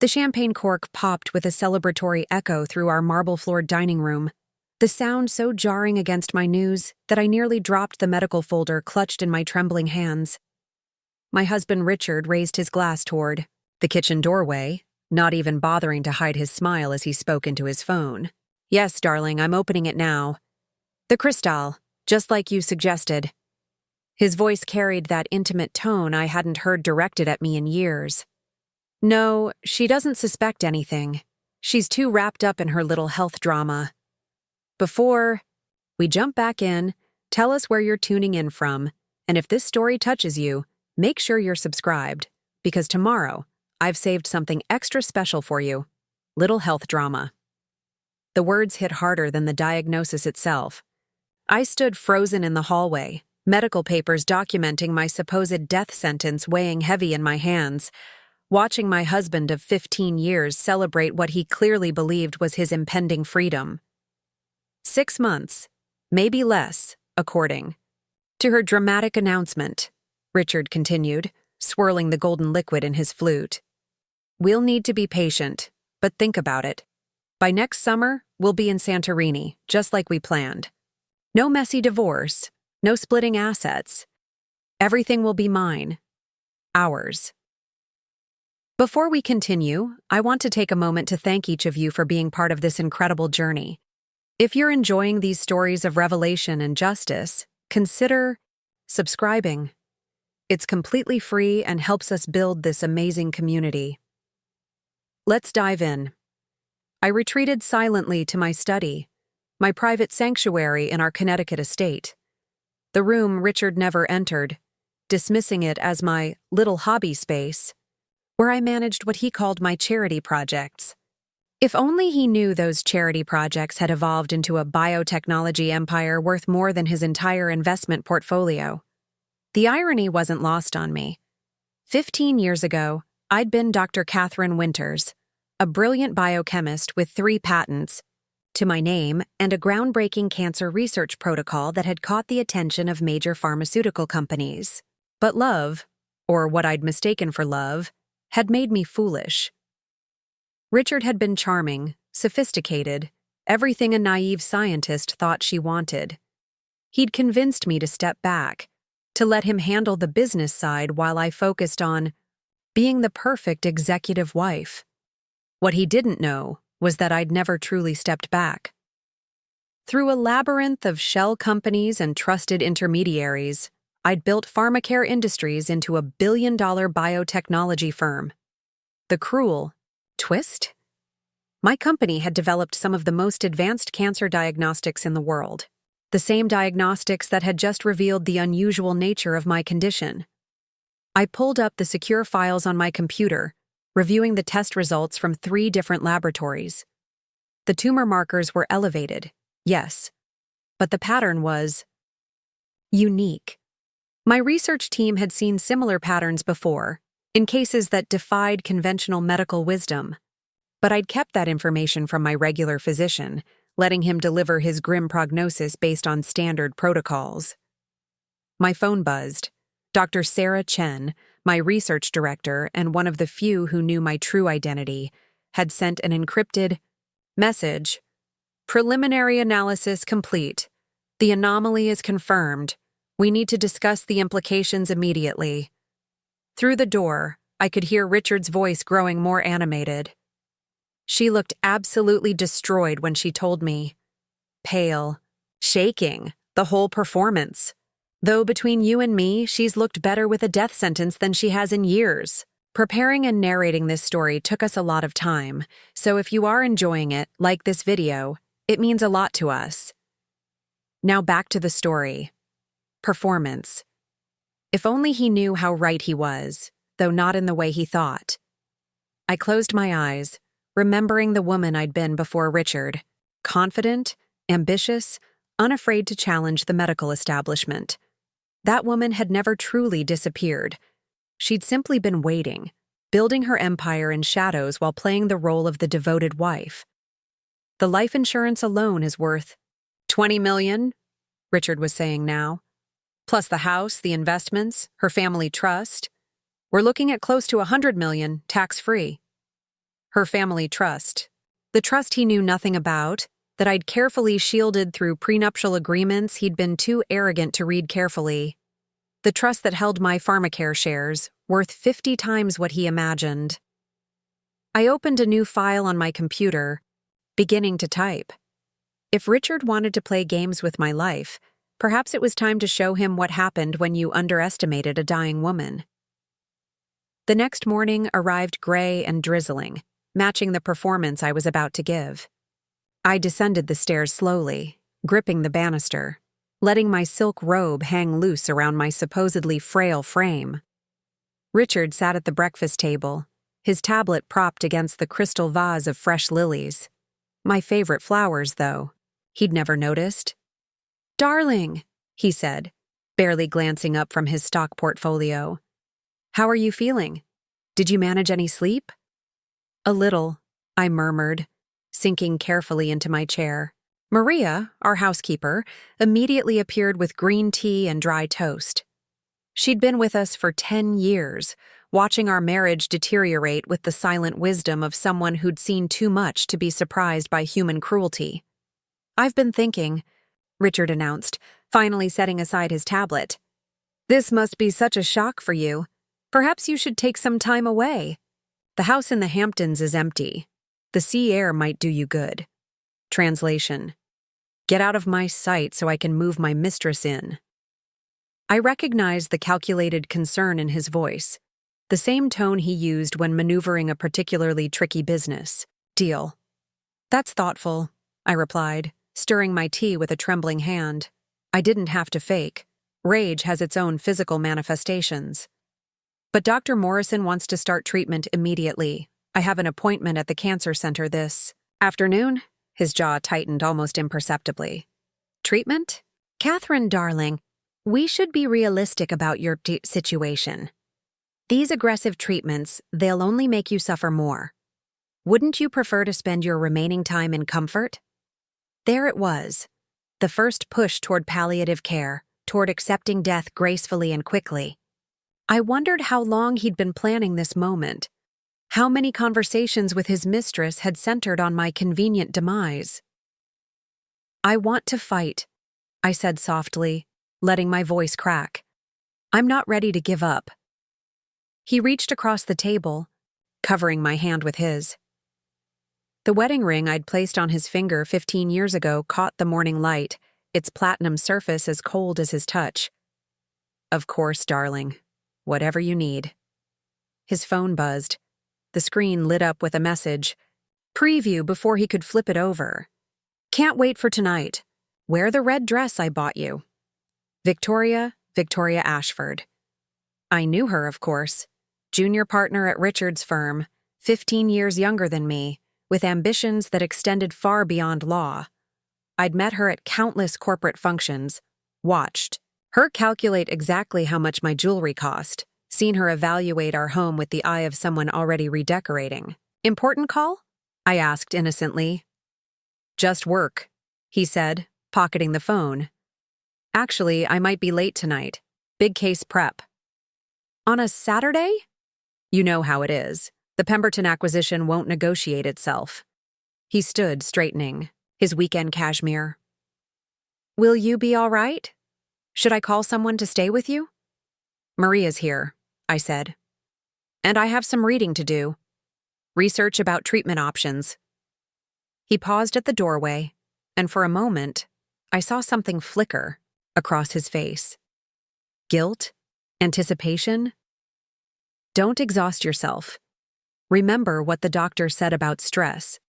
The champagne cork popped with a celebratory echo through our marble-floored dining room, the sound so jarring against my news that I nearly dropped the medical folder clutched in my trembling hands. My husband Richard raised his glass toward the kitchen doorway, not even bothering to hide his smile as he spoke into his phone. "Yes, darling, I'm opening it now. The Cristal, just like you suggested." His voice carried that intimate tone I hadn't heard directed at me in years. "No, she doesn't suspect anything. She's too wrapped up in her little health drama. Before we jump back in, tell us where you're tuning in from, and if this story touches you, make sure you're subscribed, because tomorrow I've saved something extra special for you. Little health drama." The words hit harder than the diagnosis itself. I stood frozen in the hallway, medical papers documenting my supposed death sentence weighing heavy in my hands, watching my husband of 15 years celebrate what he clearly believed was his impending freedom. 6 months, maybe less, according to her dramatic announcement, Richard continued, swirling the golden liquid in his flute. "We'll need to be patient, but think about it. By next summer, we'll be in Santorini, just like we planned. No messy divorce, no splitting assets. Everything will be mine. Ours." Before we continue, I want to take a moment to thank each of you for being part of this incredible journey. If you're enjoying these stories of revelation and justice, consider subscribing. It's completely free and helps us build this amazing community. Let's dive in. I retreated silently to my study, my private sanctuary in our Connecticut estate. The room Richard never entered, dismissing it as my little hobby space, where I managed what he called my charity projects. If only he knew those charity projects had evolved into a biotechnology empire worth more than his entire investment portfolio. The irony wasn't lost on me. 15 years ago, I'd been Dr. Catherine Winters, a brilliant biochemist with 3 patents to my name and a groundbreaking cancer research protocol that had caught the attention of major pharmaceutical companies. But love, or what I'd mistaken for love, had made me foolish. Richard had been charming, sophisticated, everything a naive scientist thought she wanted. He'd convinced me to step back, to let him handle the business side while I focused on being the perfect executive wife. What he didn't know was that I'd never truly stepped back. Through a labyrinth of shell companies and trusted intermediaries, I'd built Pharmacare Industries into a billion-dollar biotechnology firm. The cruel twist? My company had developed some of the most advanced cancer diagnostics in the world, the same diagnostics that had just revealed the unusual nature of my condition. I pulled up the secure files on my computer, reviewing the test results from 3 different laboratories. The tumor markers were elevated, yes, but the pattern was unique. My research team had seen similar patterns before, in cases that defied conventional medical wisdom, but I'd kept that information from my regular physician, letting him deliver his grim prognosis based on standard protocols. My phone buzzed. Dr. Sarah Chen, my research director and one of the few who knew my true identity, had sent an encrypted message. "Preliminary analysis complete. The anomaly is confirmed. We need to discuss the implications immediately." Through the door, I could hear Richard's voice growing more animated. She looked absolutely destroyed when she told me. Pale, shaking, the whole performance. Though between you and me, she's looked better with a death sentence than she has in years. Preparing and narrating this story took us a lot of time, so if you are enjoying it, like this video, it means a lot to us. Now back to the story. Performance. If only he knew how right he was, though not in the way he thought. I closed my eyes, remembering the woman I'd been before Richard, confident, ambitious, unafraid to challenge the medical establishment. That woman had never truly disappeared. She'd simply been waiting, building her empire in shadows while playing the role of the devoted wife. The life insurance alone is worth $20 million, Richard was saying now. Plus the house, the investments, her family trust. We're looking at close to $100 million, tax-free. Her family trust. The trust he knew nothing about, that I'd carefully shielded through prenuptial agreements he'd been too arrogant to read carefully. The trust that held my pharmacare shares, worth 50 times what he imagined. I opened a new file on my computer, beginning to type. If Richard wanted to play games with my life, perhaps it was time to show him what happened when you underestimated a dying woman. The next morning arrived gray and drizzling, matching the performance I was about to give. I descended the stairs slowly, gripping the banister, letting my silk robe hang loose around my supposedly frail frame. Richard sat at the breakfast table, his tablet propped against the crystal vase of fresh lilies. My favorite flowers, though. He'd never noticed. "Darling," he said, barely glancing up from his stock portfolio. "How are you feeling? Did you manage any sleep?" "A little," I murmured, sinking carefully into my chair. Maria, our housekeeper, immediately appeared with green tea and dry toast. She'd been with us for 10 years, watching our marriage deteriorate with the silent wisdom of someone who'd seen too much to be surprised by human cruelty. "I've been thinking," Richard announced, finally setting aside his tablet. "This must be such a shock for you. Perhaps you should take some time away. The house in the Hamptons is empty. The sea air might do you good." Translation: "Get out of my sight so I can move my mistress in." I recognized the calculated concern in his voice, the same tone he used when maneuvering a particularly tricky business. "Deal." "That's thoughtful," I replied, stirring my tea with a trembling hand. I didn't have to fake. Rage has its own physical manifestations. "But Dr. Morrison wants to start treatment immediately. I have an appointment at the cancer center this afternoon." His jaw tightened almost imperceptibly. "Treatment? Catherine, darling, we should be realistic about your situation. These aggressive treatments, they'll only make you suffer more. Wouldn't you prefer to spend your remaining time in comfort?" There it was, the first push toward palliative care, toward accepting death gracefully and quickly. I wondered how long he'd been planning this moment. How many conversations with his mistress had centered on my convenient demise. "I want to fight," I said softly, letting my voice crack. "I'm not ready to give up." He reached across the table, covering my hand with his. The wedding ring I'd placed on his finger 15 years ago caught the morning light, its platinum surface as cold as his touch. "Of course, darling. Whatever you need." His phone buzzed. The screen lit up with a message. Preview before he could flip it over. "Can't wait for tonight. Wear the red dress I bought you. Victoria Ashford." I knew her, of course. Junior partner at Richard's firm, 15 years younger than me, with ambitions that extended far beyond law. I'd met her at countless corporate functions, watched her calculate exactly how much my jewelry cost, seen her evaluate our home with the eye of someone already redecorating. "Important call?" I asked innocently. "Just work," he said, pocketing the phone. "Actually, I might be late tonight. Big case prep." "On a Saturday?" "You know how it is. The Pemberton acquisition won't negotiate itself." He stood, straightening, his weekend cashmere. "Will you be all right? Should I call someone to stay with you?" "Maria's here," I said. "And I have some reading to do. Research about treatment options." He paused at the doorway, and for a moment, I saw something flicker across his face. Guilt? Anticipation? "Don't exhaust yourself. Remember what the doctor said about stress."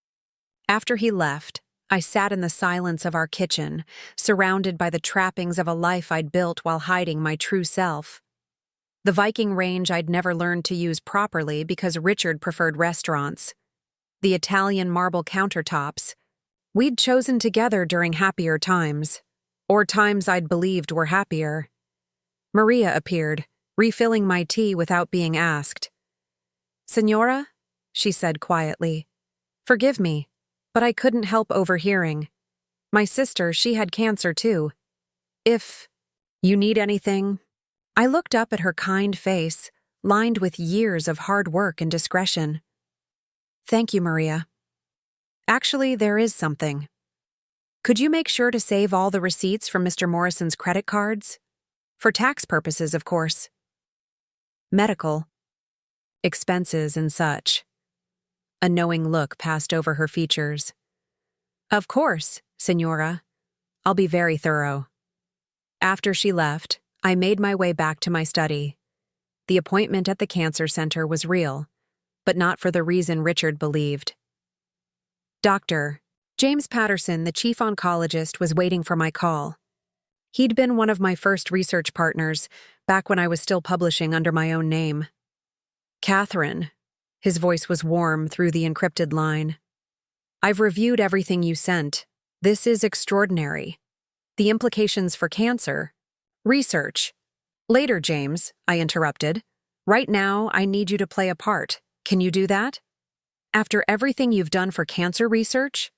After he left, I sat in the silence of our kitchen, surrounded by the trappings of a life I'd built while hiding my true self. The Viking range I'd never learned to use properly because Richard preferred restaurants. The Italian marble countertops we'd chosen together during happier times, or times I'd believed were happier. Maria appeared, refilling my tea without being asked. "Senora," she said quietly, "forgive me, but I couldn't help overhearing. My sister, she had cancer too. If you need anything." I looked up at her kind face, lined with years of hard work and discretion. Thank you, Maria. Actually, there is something. Could you make sure to save all the receipts from Mr. Morrison's credit cards? For tax purposes, of course. Medical, expenses, and such. A knowing look passed over her features. Of course, Senora. I'll be very thorough. After she left, I made my way back to my study. The appointment at the cancer center was real, but not for the reason Richard believed. Dr. James Patterson, the chief oncologist, was waiting for my call. He'd been one of my first research partners, back when I was still publishing under my own name. Catherine. His voice was warm through the encrypted line. I've reviewed everything you sent. This is extraordinary. The implications for cancer. Research. Later, James, I interrupted. Right now, I need you to play a part. Can you do that? After everything you've done for cancer research?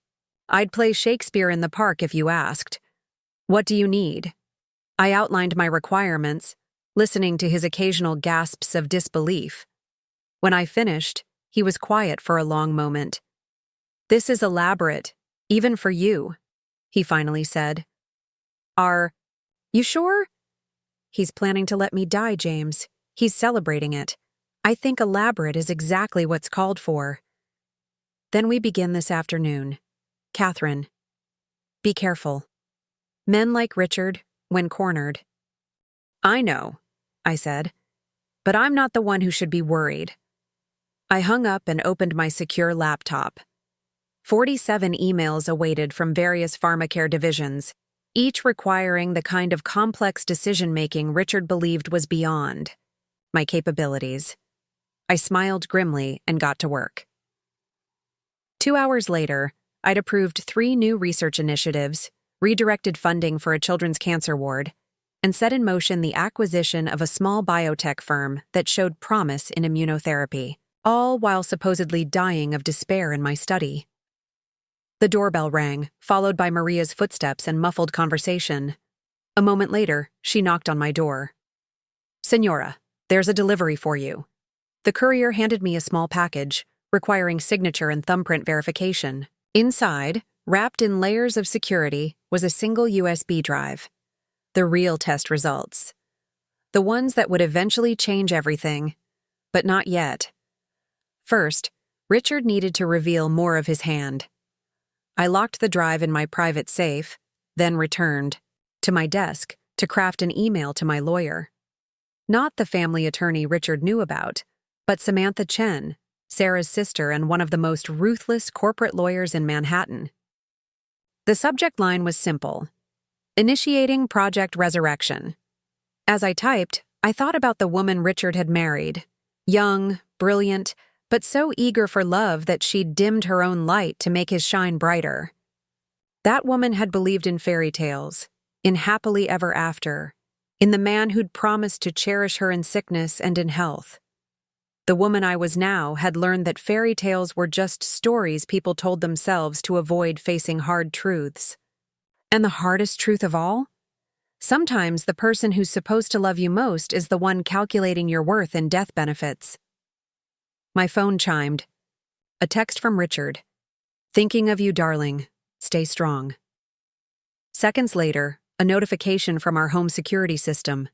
I'd play Shakespeare in the park if you asked. What do you need? I outlined my requirements, listening to his occasional gasps of disbelief. When I finished, he was quiet for a long moment. This is elaborate, even for you, he finally said. You sure? He's planning to let me die, James. He's celebrating it. I think elaborate is exactly what's called for. Then we begin this afternoon. Catherine. Be careful. Men like Richard, when cornered. I know, I said, but I'm not the one who should be worried. I hung up and opened my secure laptop. 47 emails awaited from various pharmacare divisions, each requiring the kind of complex decision-making Richard believed was beyond my capabilities. I smiled grimly and got to work. 2 hours later, I'd approved 3 new research initiatives, redirected funding for a children's cancer ward, and set in motion the acquisition of a small biotech firm that showed promise in immunotherapy, all while supposedly dying of despair in my study. The doorbell rang, followed by Maria's footsteps and muffled conversation. A moment later, she knocked on my door. Senora, there's a delivery for you. The courier handed me a small package, requiring signature and thumbprint verification. Inside, wrapped in layers of security, was a single USB drive. The real test results. The ones that would eventually change everything, but not yet. First, Richard needed to reveal more of his hand. I locked the drive in my private safe, then returned to my desk to craft an email to my lawyer. Not the family attorney Richard knew about, but Samantha Chen, Sarah's sister and one of the most ruthless corporate lawyers in Manhattan. The subject line was simple: Initiating Project Resurrection. As I typed, I thought about the woman Richard had married. Young, brilliant, but so eager for love that she'd dimmed her own light to make his shine brighter. That woman had believed in fairy tales, in happily ever after, in the man who'd promised to cherish her in sickness and in health. The woman I was now had learned that fairy tales were just stories people told themselves to avoid facing hard truths. And the hardest truth of all? Sometimes the person who's supposed to love you most is the one calculating your worth in death benefits. My phone chimed. A text from Richard. Thinking of you, darling. Stay strong. Seconds later, a notification from our home security system.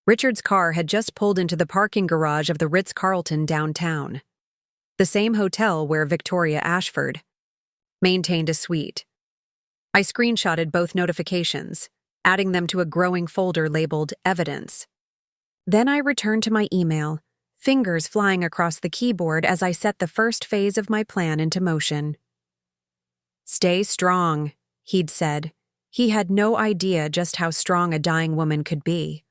Richard's car had just pulled into the parking garage of the Ritz-Carlton downtown. The same hotel where Victoria Ashford maintained a suite. I screenshotted both notifications, adding them to a growing folder labeled Evidence. Then I returned to my email, fingers flying across the keyboard as I set the first phase of my plan into motion. Stay strong, he'd said. He had no idea just how strong a dying woman could be.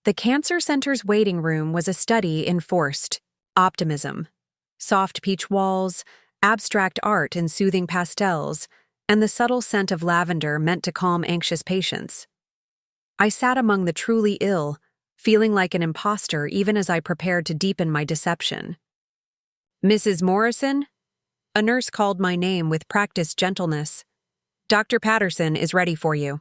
The cancer center's waiting room was a study in forced optimism. Soft peach walls, abstract art in soothing pastels, and the subtle scent of lavender meant to calm anxious patients. I sat among the truly ill, feeling like an imposter even as I prepared to deepen my deception. Mrs. Morrison? A nurse called my name with practiced gentleness. Dr. Patterson is ready for you.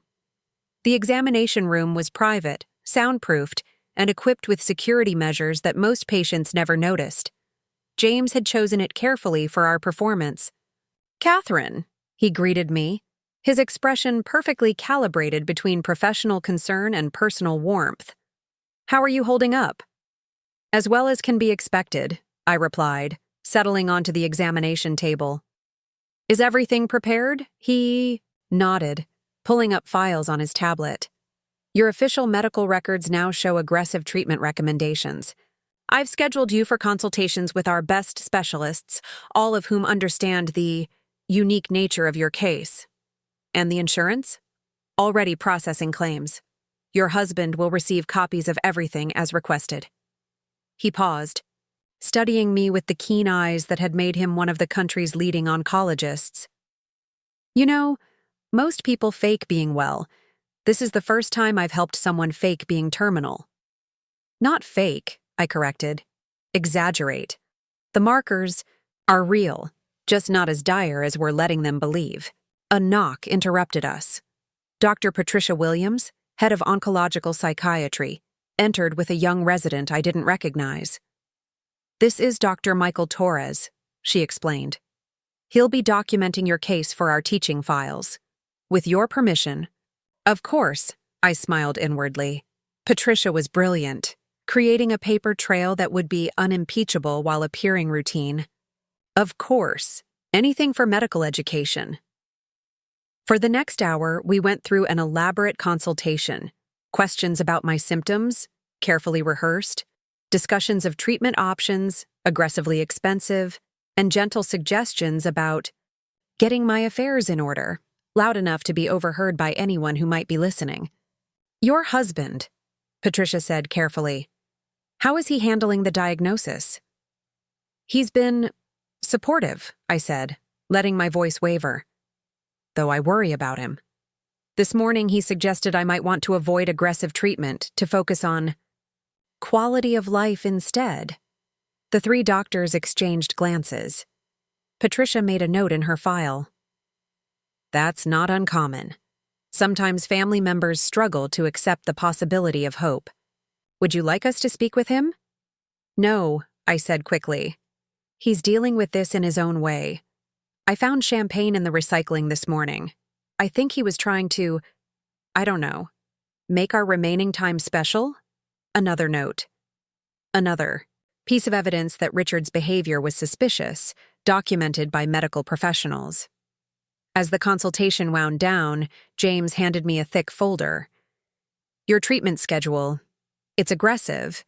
The examination room was private, soundproofed, and equipped with security measures that most patients never noticed. James had chosen it carefully for our performance. "Catherine," he greeted me, his expression perfectly calibrated between professional concern and personal warmth. "How are you holding up?" "As well as can be expected," I replied, settling onto the examination table. "Is everything prepared?" He nodded, pulling up files on his tablet. "Your official medical records now show aggressive treatment recommendations. I've scheduled you for consultations with our best specialists, all of whom understand the unique nature of your case. And the insurance? Already processing claims. Your husband will receive copies of everything as requested." He paused, studying me with the keen eyes that had made him one of the country's leading oncologists. "You know, most people fake being well. This is the first time I've helped someone fake being terminal." "Not fake," I corrected. "Exaggerate. The markers are real, just not as dire as we're letting them believe." A knock interrupted us. Dr. Patricia Williams, head of oncological psychiatry, entered with a young resident I didn't recognize. "This is Dr. Michael Torres," she explained. "He'll be documenting your case for our teaching files. With your permission." Of course, I smiled inwardly. Patricia was brilliant, creating a paper trail that would be unimpeachable while appearing routine. Of course, anything for medical education. For the next hour, we went through an elaborate consultation. Questions about my symptoms, carefully rehearsed, discussions of treatment options, aggressively expensive, and gentle suggestions about getting my affairs in order, loud enough to be overheard by anyone who might be listening. "Your husband," Patricia said carefully. "How is he handling the diagnosis?" "He's been supportive," I said, letting my voice waver. "Though I worry about him. This morning he suggested I might want to avoid aggressive treatment to focus on quality of life instead." The three doctors exchanged glances. Patricia made a note in her file. "That's not uncommon. Sometimes family members struggle to accept the possibility of hope. Would you like us to speak with him?" "No," I said quickly. "He's dealing with this in his own way. I found champagne in the recycling this morning. I think he was trying to, I don't know, make our remaining time special?" Another note. Another piece of evidence that Richard's behavior was suspicious, documented by medical professionals. As the consultation wound down, James handed me a thick folder. "Your treatment schedule. It's aggressive,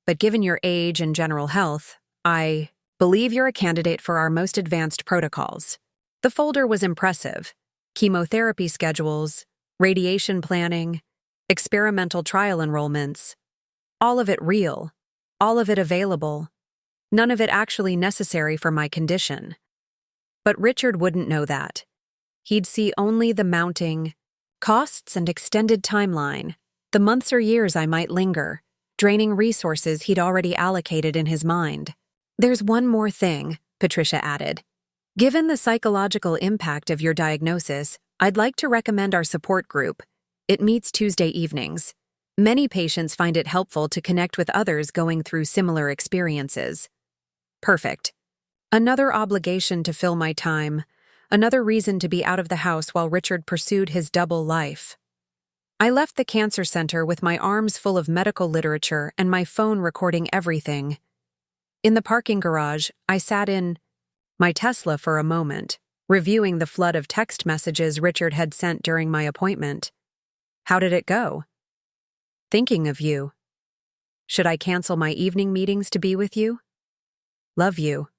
but given your age and general health, I believe you're a candidate for our most advanced protocols." The folder was impressive. Chemotherapy schedules, radiation planning, experimental trial enrollments. All of it real, all of it available, none of it actually necessary for my condition. But Richard wouldn't know that. He'd see only the mounting costs and extended timeline, the months or years I might linger, draining resources he'd already allocated in his mind. "There's one more thing," Patricia added. "Given the psychological impact of your diagnosis, I'd like to recommend our support group. It meets Tuesday evenings. Many patients find it helpful to connect with others going through similar experiences." Perfect. Another obligation to fill my time, another reason to be out of the house while Richard pursued his double life. I left the cancer center with my arms full of medical literature and my phone recording everything. In the parking garage, I sat in my Tesla for a moment, reviewing the flood of text messages Richard had sent during my appointment. How did it go? "Thinking of you. Should I cancel my evening meetings to be with you? Love you."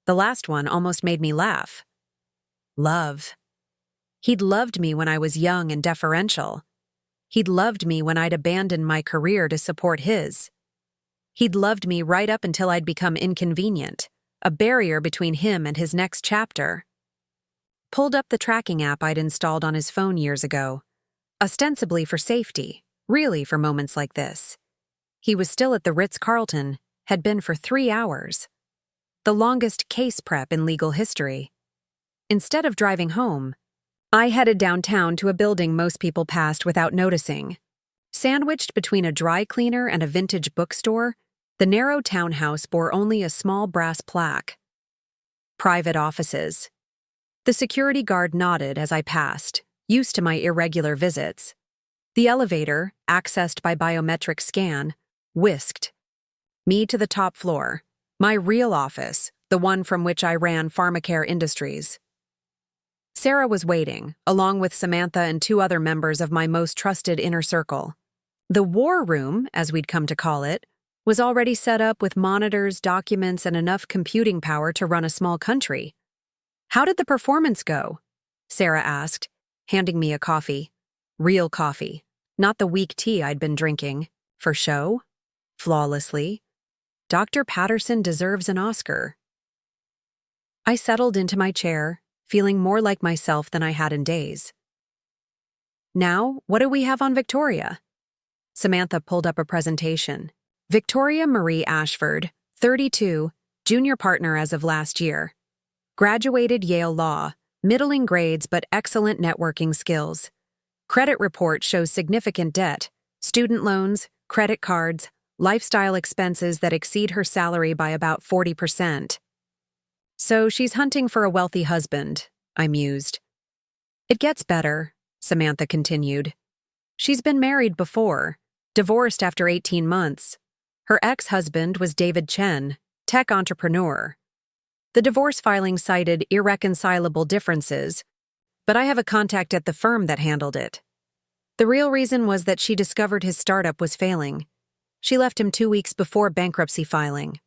The last one almost made me laugh. Love. He'd loved me when I was young and deferential. He'd loved me when I'd abandoned my career to support his. He'd loved me right up until I'd become inconvenient, a barrier between him and his next chapter. Pulled up the tracking app I'd installed on his phone years ago, ostensibly for safety, really for moments like this. He was still at the Ritz-Carlton, had been for 3 hours. The longest case prep in legal history. Instead of driving home, I headed downtown to a building most people passed without noticing. Sandwiched between a dry cleaner and a vintage bookstore, The narrow townhouse bore only a small brass plaque. Private offices. The security guard nodded as I passed, used to my irregular visits. The elevator, accessed by biometric scan, whisked me to the top floor, my real office, the one from which I ran Pharmacare Industries. Sarah was waiting, along with Samantha and 2 other members of my most trusted inner circle. The war room, as we'd come to call it, was already set up with monitors, documents, and enough computing power to run a small country. "How did the performance go?" Sarah asked, handing me a coffee. Real coffee, not the weak tea I'd been drinking. For show? Flawlessly. Dr. Patterson deserves an Oscar. I settled into my chair, feeling more like myself than I had in days. "Now, what do we have on Victoria?" Samantha pulled up a presentation. Victoria Marie Ashford, 32, junior partner as of last year. Graduated Yale Law, middling grades but excellent networking skills. Credit report shows significant debt, student loans, credit cards, lifestyle expenses that exceed her salary by about 40%. "So she's hunting for a wealthy husband," I mused. "It gets better," Samantha continued. "She's been married before, divorced after 18 months. Her ex-husband was David Chen, tech entrepreneur. The divorce filing cited irreconcilable differences, but I have a contact at the firm that handled it. The real reason was that she discovered his startup was failing. She left him 2 weeks before bankruptcy filing."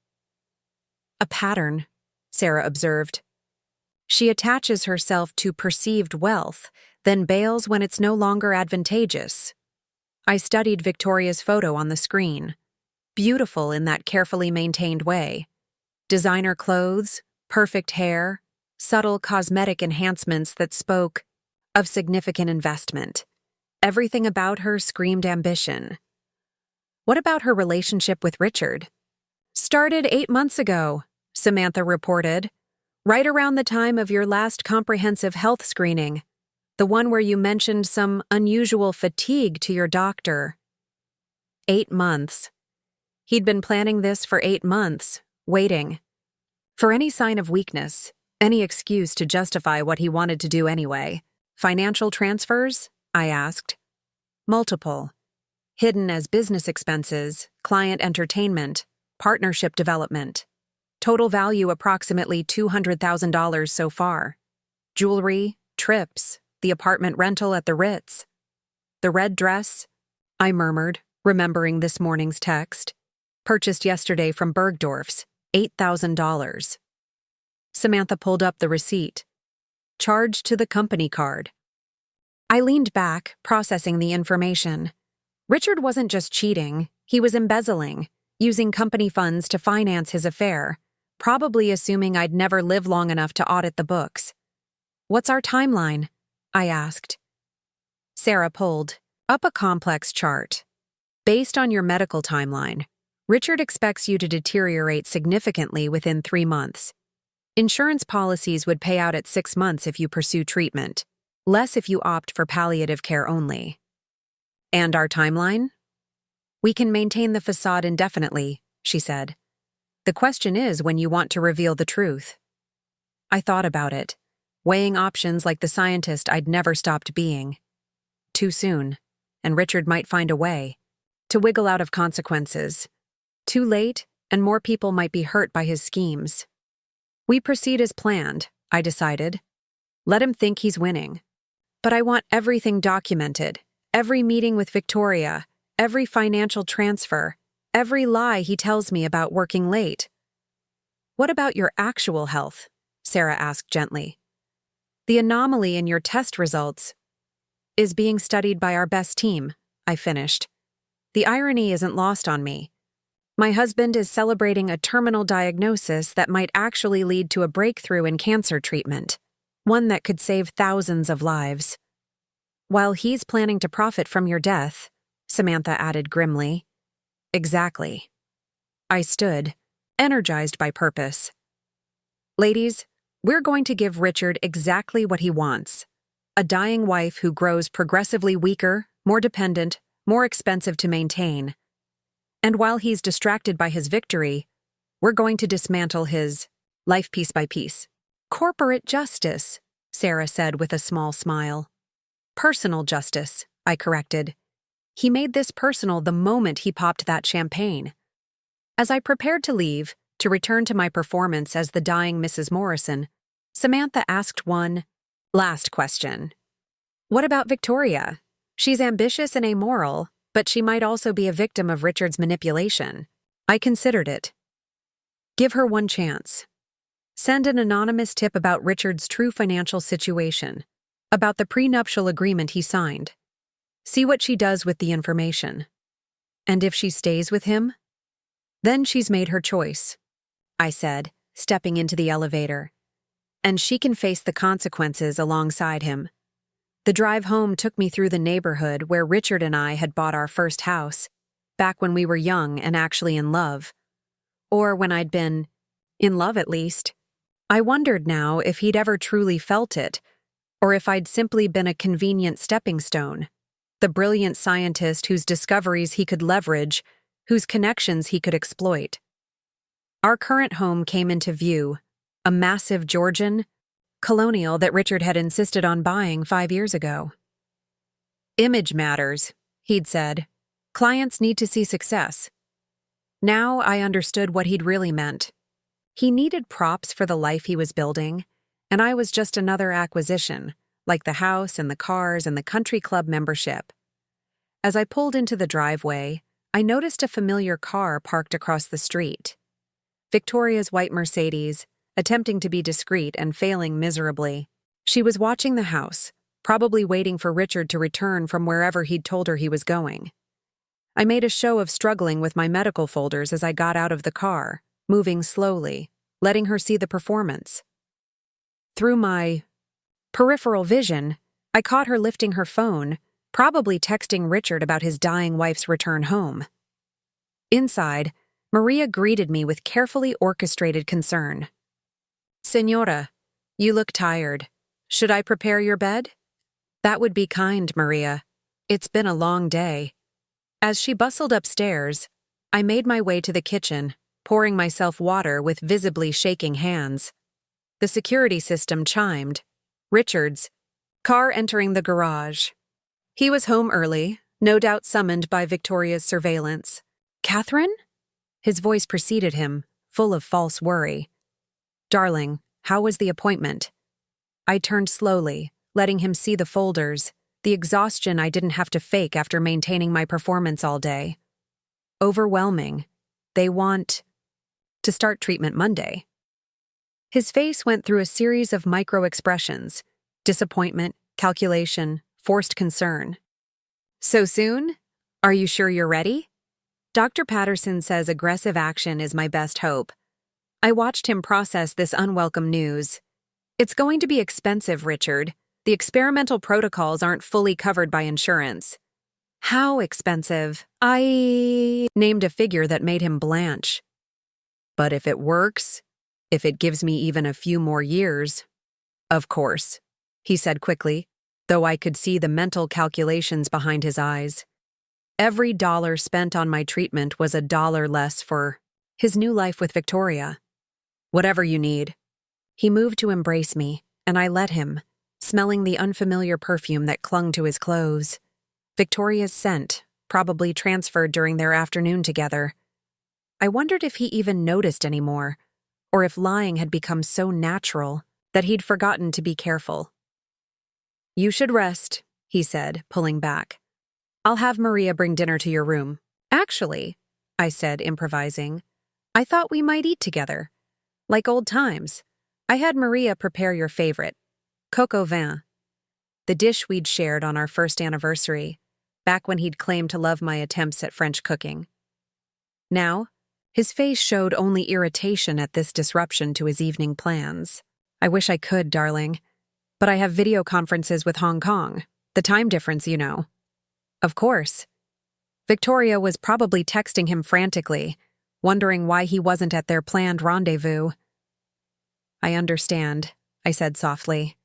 "A pattern," Sarah observed. "She attaches herself to perceived wealth, then bails when it's no longer advantageous." I studied Victoria's photo on the screen. Beautiful in that carefully maintained way. Designer clothes, perfect hair, subtle cosmetic enhancements that spoke of significant investment. Everything about her screamed ambition. "What about her relationship with Richard?" "Started 8 months ago," Samantha reported. "Right around the time of your last comprehensive health screening. The one where you mentioned some unusual fatigue to your doctor." 8 months. He'd been planning this for 8 months, waiting. For any sign of weakness, any excuse to justify what he wanted to do anyway. "Financial transfers?" I asked. "Multiple. Hidden as business expenses, client entertainment, partnership development. Total value approximately $200,000 so far. Jewelry, trips, the apartment rental at the Ritz. The red dress," I murmured, remembering this morning's text. "Purchased yesterday from Bergdorf's, $8,000. Samantha pulled up the receipt. "Charged to the company card." I leaned back, processing the information. Richard wasn't just cheating, he was embezzling, using company funds to finance his affair, probably assuming I'd never live long enough to audit the books. "What's our timeline?" I asked. Sarah pulled up a complex chart. "Based on your medical timeline, Richard expects you to deteriorate significantly within 3 months. Insurance policies would pay out at 6 months if you pursue treatment, less if you opt for palliative care only." "And our timeline?" "We can maintain the facade indefinitely," she said. "The question is when you want to reveal the truth." I thought about it, weighing options like the scientist I'd never stopped being. Too soon, and Richard might find a way to wiggle out of consequences. Too late, and more people might be hurt by his schemes. We proceed as planned, I decided. Let him think he's winning. But I want everything documented, every meeting with Victoria, every financial transfer, every lie he tells me about working late. "What about your actual health?" Sarah asked gently. "The anomaly in your test results is being studied by our best team," I finished. The irony isn't lost on me. My husband is celebrating a terminal diagnosis that might actually lead to a breakthrough in cancer treatment, one that could save thousands of lives. "While he's planning to profit from your death," Samantha added grimly. Exactly. I stood, energized by purpose. "Ladies, we're going to give Richard exactly what he wants. A dying wife who grows progressively weaker, more dependent, more expensive to maintain. And while he's distracted by his victory, we're going to dismantle his life piece by piece. Corporate justice, Sarah said with a small smile. Personal justice, I corrected. He made this personal the moment he popped that champagne. As I prepared to leave, to return to my performance as the dying Mrs. Morrison, Samantha asked one last question. What about Victoria? She's ambitious and amoral, but she might also be a victim of Richard's manipulation. I considered it. Give her one chance. Send an anonymous tip about Richard's true financial situation, about the prenuptial agreement he signed. See what she does with the information. And if she stays with him, then she's made her choice, I said, stepping into the elevator. And she can face the consequences alongside him. The drive home took me through the neighborhood where Richard and I had bought our first house, back when we were young and actually in love. Or when I'd been in love, at least. I wondered now if he'd ever truly felt it, or if I'd simply been a convenient stepping stone, the brilliant scientist whose discoveries he could leverage, whose connections he could exploit. Our current home came into view, a massive Georgian colonial that Richard had insisted on buying 5 years ago. Image matters, he'd said. Clients need to see success. Now I understood what he'd really meant. He needed props for the life he was building, and I was just another acquisition, like the house and the cars and the country club membership. As I pulled into the driveway, I noticed a familiar car parked across the street. Victoria's white Mercedes, attempting to be discreet and failing miserably. She was watching the house, probably waiting for Richard to return from wherever he'd told her he was going. I made a show of struggling with my medical folders as I got out of the car, moving slowly, letting her see the performance. Through my peripheral vision, I caught her lifting her phone, probably texting Richard about his dying wife's return home. Inside, Maria greeted me with carefully orchestrated concern. Senora, you look tired. Should I prepare your bed? That would be kind, Maria. It's been a long day. As she bustled upstairs, I made my way to the kitchen, pouring myself water with visibly shaking hands. The security system chimed. Richard's car entering the garage. He was home early, no doubt summoned by Victoria's surveillance. Catherine? His voice preceded him, full of false worry. Darling, how was the appointment? I turned slowly, letting him see the folders, the exhaustion I didn't have to fake after maintaining my performance all day. Overwhelming. They want to start treatment Monday. His face went through a series of micro-expressions: disappointment, calculation, forced concern. So soon? Are you sure you're ready? Dr. Patterson says aggressive action is my best hope. I watched him process this unwelcome news. It's going to be expensive, Richard. The experimental protocols aren't fully covered by insurance. How expensive? I named a figure that made him blanch. But if it works, if it gives me even a few more years, of course, he said quickly, though I could see the mental calculations behind his eyes. Every dollar spent on my treatment was $1 less for his new life with Victoria. Whatever you need. He moved to embrace me, and I let him, smelling the unfamiliar perfume that clung to his clothes. Victoria's scent, probably transferred during their afternoon together. I wondered if he even noticed anymore, or if lying had become so natural that he'd forgotten to be careful. You should rest, he said, pulling back. I'll have Maria bring dinner to your room. Actually, I said, improvising, I thought we might eat together. Like old times. I had Maria prepare your favorite, coq au vin, the dish we'd shared on our first anniversary, back when he'd claimed to love my attempts at French cooking. Now, his face showed only irritation at this disruption to his evening plans. I wish I could, darling. But I have video conferences with Hong Kong. The time difference, you know. Of course. Victoria was probably texting him frantically, wondering why he wasn't at their planned rendezvous. I understand, I said softly.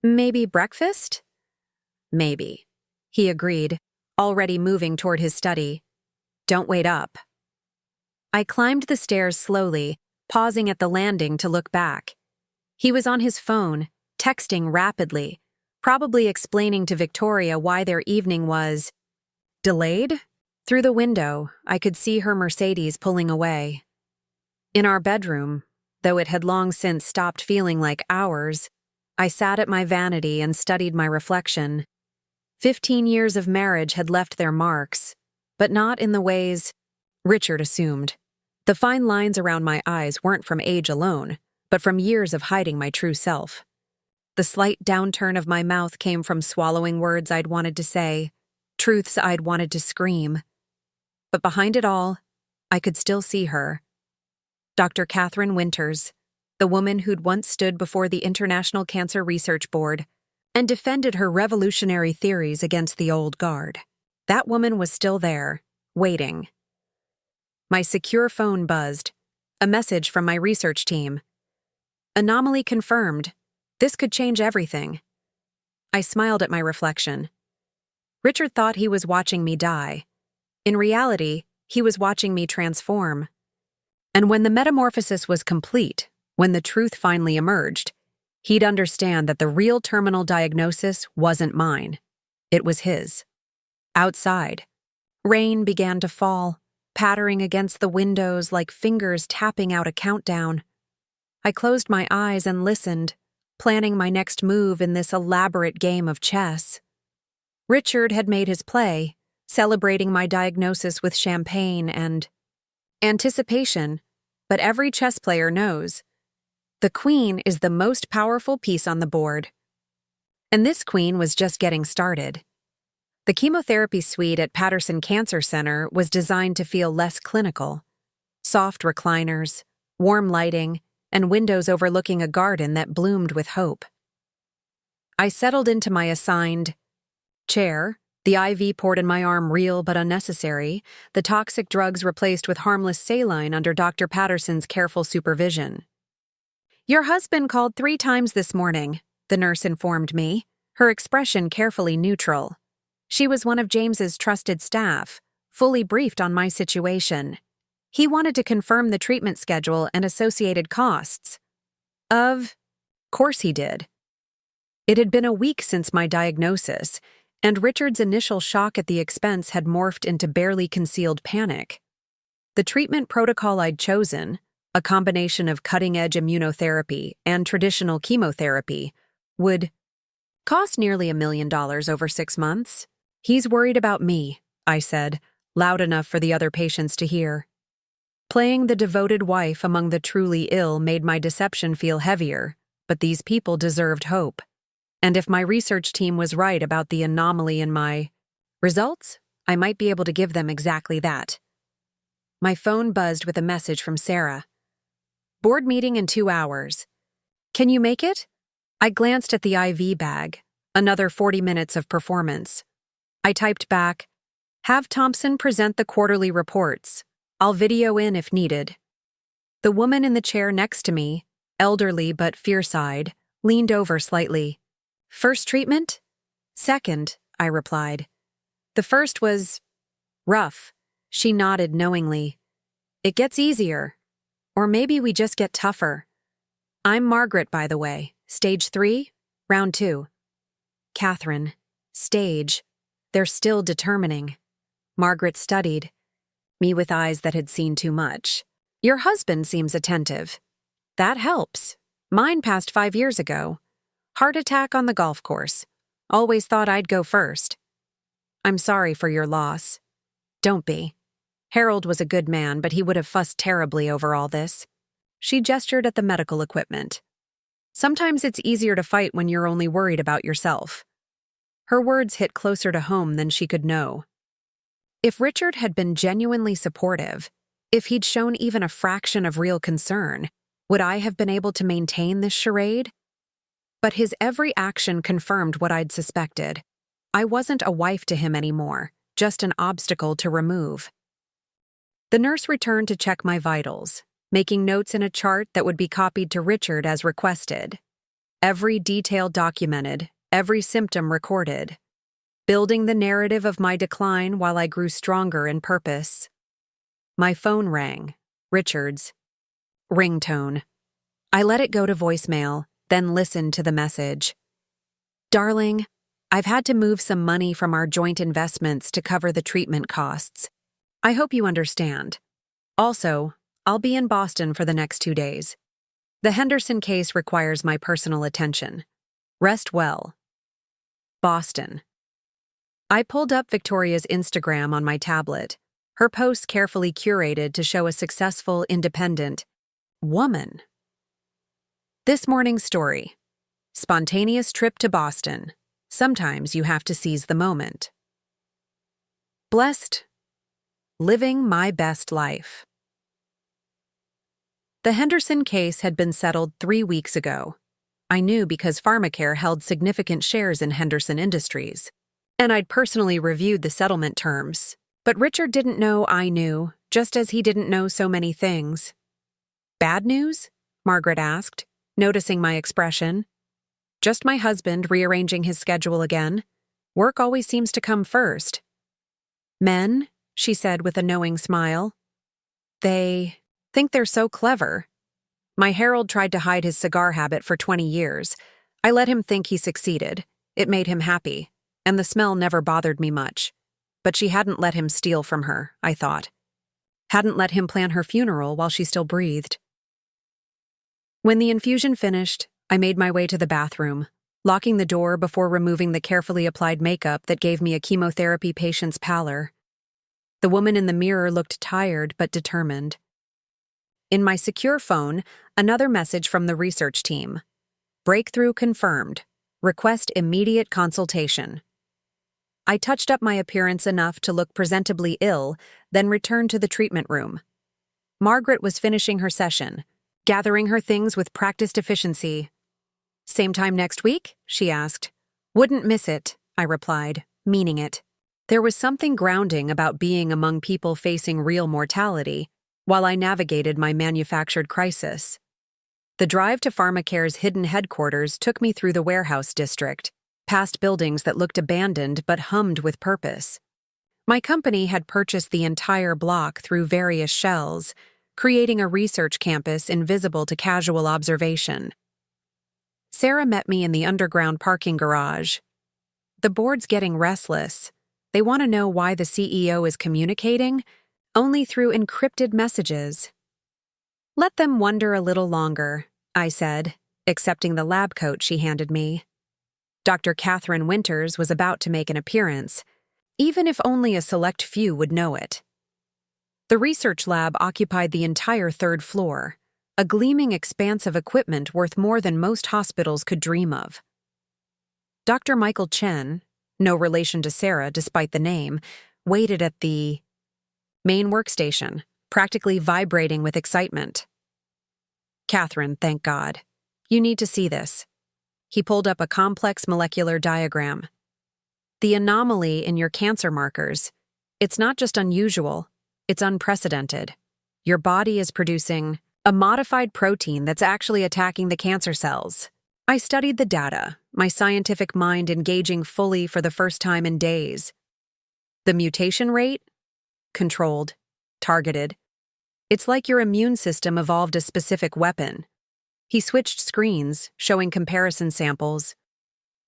Maybe breakfast? Maybe. He agreed, already moving toward his study. Don't wait up, I climbed the stairs slowly, pausing at the landing to look back. He was on his phone, texting rapidly, probably explaining to Victoria why their evening was delayed. Through the window, I could see her Mercedes pulling away. In our bedroom, though it had long since stopped feeling like ours, I sat at my vanity and studied my reflection. 15 years of marriage had left their marks, but not in the ways Richard assumed. The fine lines around my eyes weren't from age alone, but from years of hiding my true self. The slight downturn of my mouth came from swallowing words I'd wanted to say, truths I'd wanted to scream. But behind it all, I could still see her. Dr. Catherine Winters, the woman who'd once stood before the International Cancer Research Board and defended her revolutionary theories against the old guard. That woman was still there, waiting. My secure phone buzzed. A message from my research team. Anomaly confirmed. This could change everything. I smiled at my reflection. Richard thought he was watching me die. In reality, he was watching me transform. And when the metamorphosis was complete, when the truth finally emerged, he'd understand that the real terminal diagnosis wasn't mine. It was his. Outside, rain began to fall, pattering against the windows like fingers tapping out a countdown. I closed my eyes and listened, planning my next move in this elaborate game of chess. Richard had made his play, celebrating my diagnosis with champagne and anticipation, but every chess player knows the queen is the most powerful piece on the board. And this queen was just getting started. The chemotherapy suite at Patterson Cancer Center was designed to feel less clinical. Soft recliners, warm lighting, and windows overlooking a garden that bloomed with hope. I settled into my assigned chair, the IV poured in my arm real but unnecessary, the toxic drugs replaced with harmless saline under Dr. Patterson's careful supervision. "Your husband called 3 times this morning," the nurse informed me, her expression carefully neutral. She was one of James's trusted staff, fully briefed on my situation. He wanted to confirm the treatment schedule and associated costs. Of course he did. It had been a week since my diagnosis, and Richard's initial shock at the expense had morphed into barely concealed panic. The treatment protocol I'd chosen, a combination of cutting-edge immunotherapy and traditional chemotherapy, would cost nearly $1 million over 6 months. "He's worried about me," I said, loud enough for the other patients to hear. Playing the devoted wife among the truly ill made my deception feel heavier, but these people deserved hope. And if my research team was right about the anomaly in my results, I might be able to give them exactly that. My phone buzzed with a message from Sarah. "Board meeting in 2 hours. Can you make it?" I glanced at the IV bag. Another 40 minutes of performance. I typed back, "Have Thompson present the quarterly reports. I'll video in if needed." The woman in the chair next to me, elderly but fierce-eyed, leaned over slightly. "First treatment?" "Second," I replied. "The first was rough." She nodded knowingly. "It gets easier. Or maybe we just get tougher." "I'm Margaret, by the way. Stage 3, round 2. "Catherine. Stage. They're still determining." Margaret studied me with eyes that had seen too much. "Your husband seems attentive." "That helps. Mine passed 5 years ago. Heart attack on the golf course. Always thought I'd go first." "I'm sorry for your loss." "Don't be. Harold was a good man, but he would have fussed terribly over all this." She gestured at the medical equipment. "Sometimes it's easier to fight when you're only worried about yourself." Her words hit closer to home than she could know. If Richard had been genuinely supportive, if he'd shown even a fraction of real concern, would I have been able to maintain this charade? But his every action confirmed what I'd suspected. I wasn't a wife to him anymore, just an obstacle to remove. The nurse returned to check my vitals, making notes in a chart that would be copied to Richard as requested. Every detail documented, every symptom recorded, building the narrative of my decline while I grew stronger in purpose. My phone rang, Richard's. Ringtone. I let it go to voicemail, then listened to the message. Darling, I've had to move some money from our joint investments to cover the treatment costs. I hope you understand. Also, I'll be in Boston for the next 2 days. The Henderson case requires my personal attention. Rest well. Boston. I pulled up Victoria's Instagram on my tablet, her posts carefully curated to show a successful, independent woman. This morning's story. Spontaneous trip to Boston. Sometimes you have to seize the moment. Blessed. Living my best life. The Henderson case had been settled 3 weeks ago. I knew because Pharmacare held significant shares in Henderson Industries, and I'd personally reviewed the settlement terms. But Richard didn't know I knew, just as he didn't know so many things. Bad news? Margaret asked, noticing my expression. Just my husband rearranging his schedule again. Work always seems to come first. Men, she said with a knowing smile. They think they're so clever. My Harold tried to hide his cigar habit for 20 years. I let him think he succeeded. It made him happy, and the smell never bothered me much. But she hadn't let him steal from her, I thought. Hadn't let him plan her funeral while she still breathed. When the infusion finished, I made my way to the bathroom, locking the door before removing the carefully applied makeup that gave me a chemotherapy patient's pallor. The woman in the mirror looked tired but determined. In my secure phone, another message from the research team. Breakthrough confirmed. Request immediate consultation. I touched up my appearance enough to look presentably ill, then returned to the treatment room. Margaret was finishing her session, gathering her things with practiced efficiency. Same time next week? She asked. Wouldn't miss it, I replied, meaning it. There was something grounding about being among people facing real mortality, while I navigated my manufactured crisis. The drive to Pharmacare's hidden headquarters took me through the warehouse district, past buildings that looked abandoned but hummed with purpose. My company had purchased the entire block through various shells, creating a research campus invisible to casual observation. Sarah met me in the underground parking garage. The board's getting restless. They want to know why the CEO is communicating only through encrypted messages. Let them wonder a little longer, I said, accepting the lab coat she handed me. Dr. Catherine Winters was about to make an appearance, even if only a select few would know it. The research lab occupied the entire 3rd floor, a gleaming expanse of equipment worth more than most hospitals could dream of. Dr. Michael Chen, no relation to Sarah despite the name, waited at the main workstation, practically vibrating with excitement. Catherine, thank God. You need to see this. He pulled up a complex molecular diagram. The anomaly in your cancer markers. It's not just unusual, it's unprecedented. Your body is producing a modified protein that's actually attacking the cancer cells. I studied the data, my scientific mind engaging fully for the first time in days. The mutation rate? Controlled. Targeted. It's like your immune system evolved a specific weapon. He switched screens, showing comparison samples.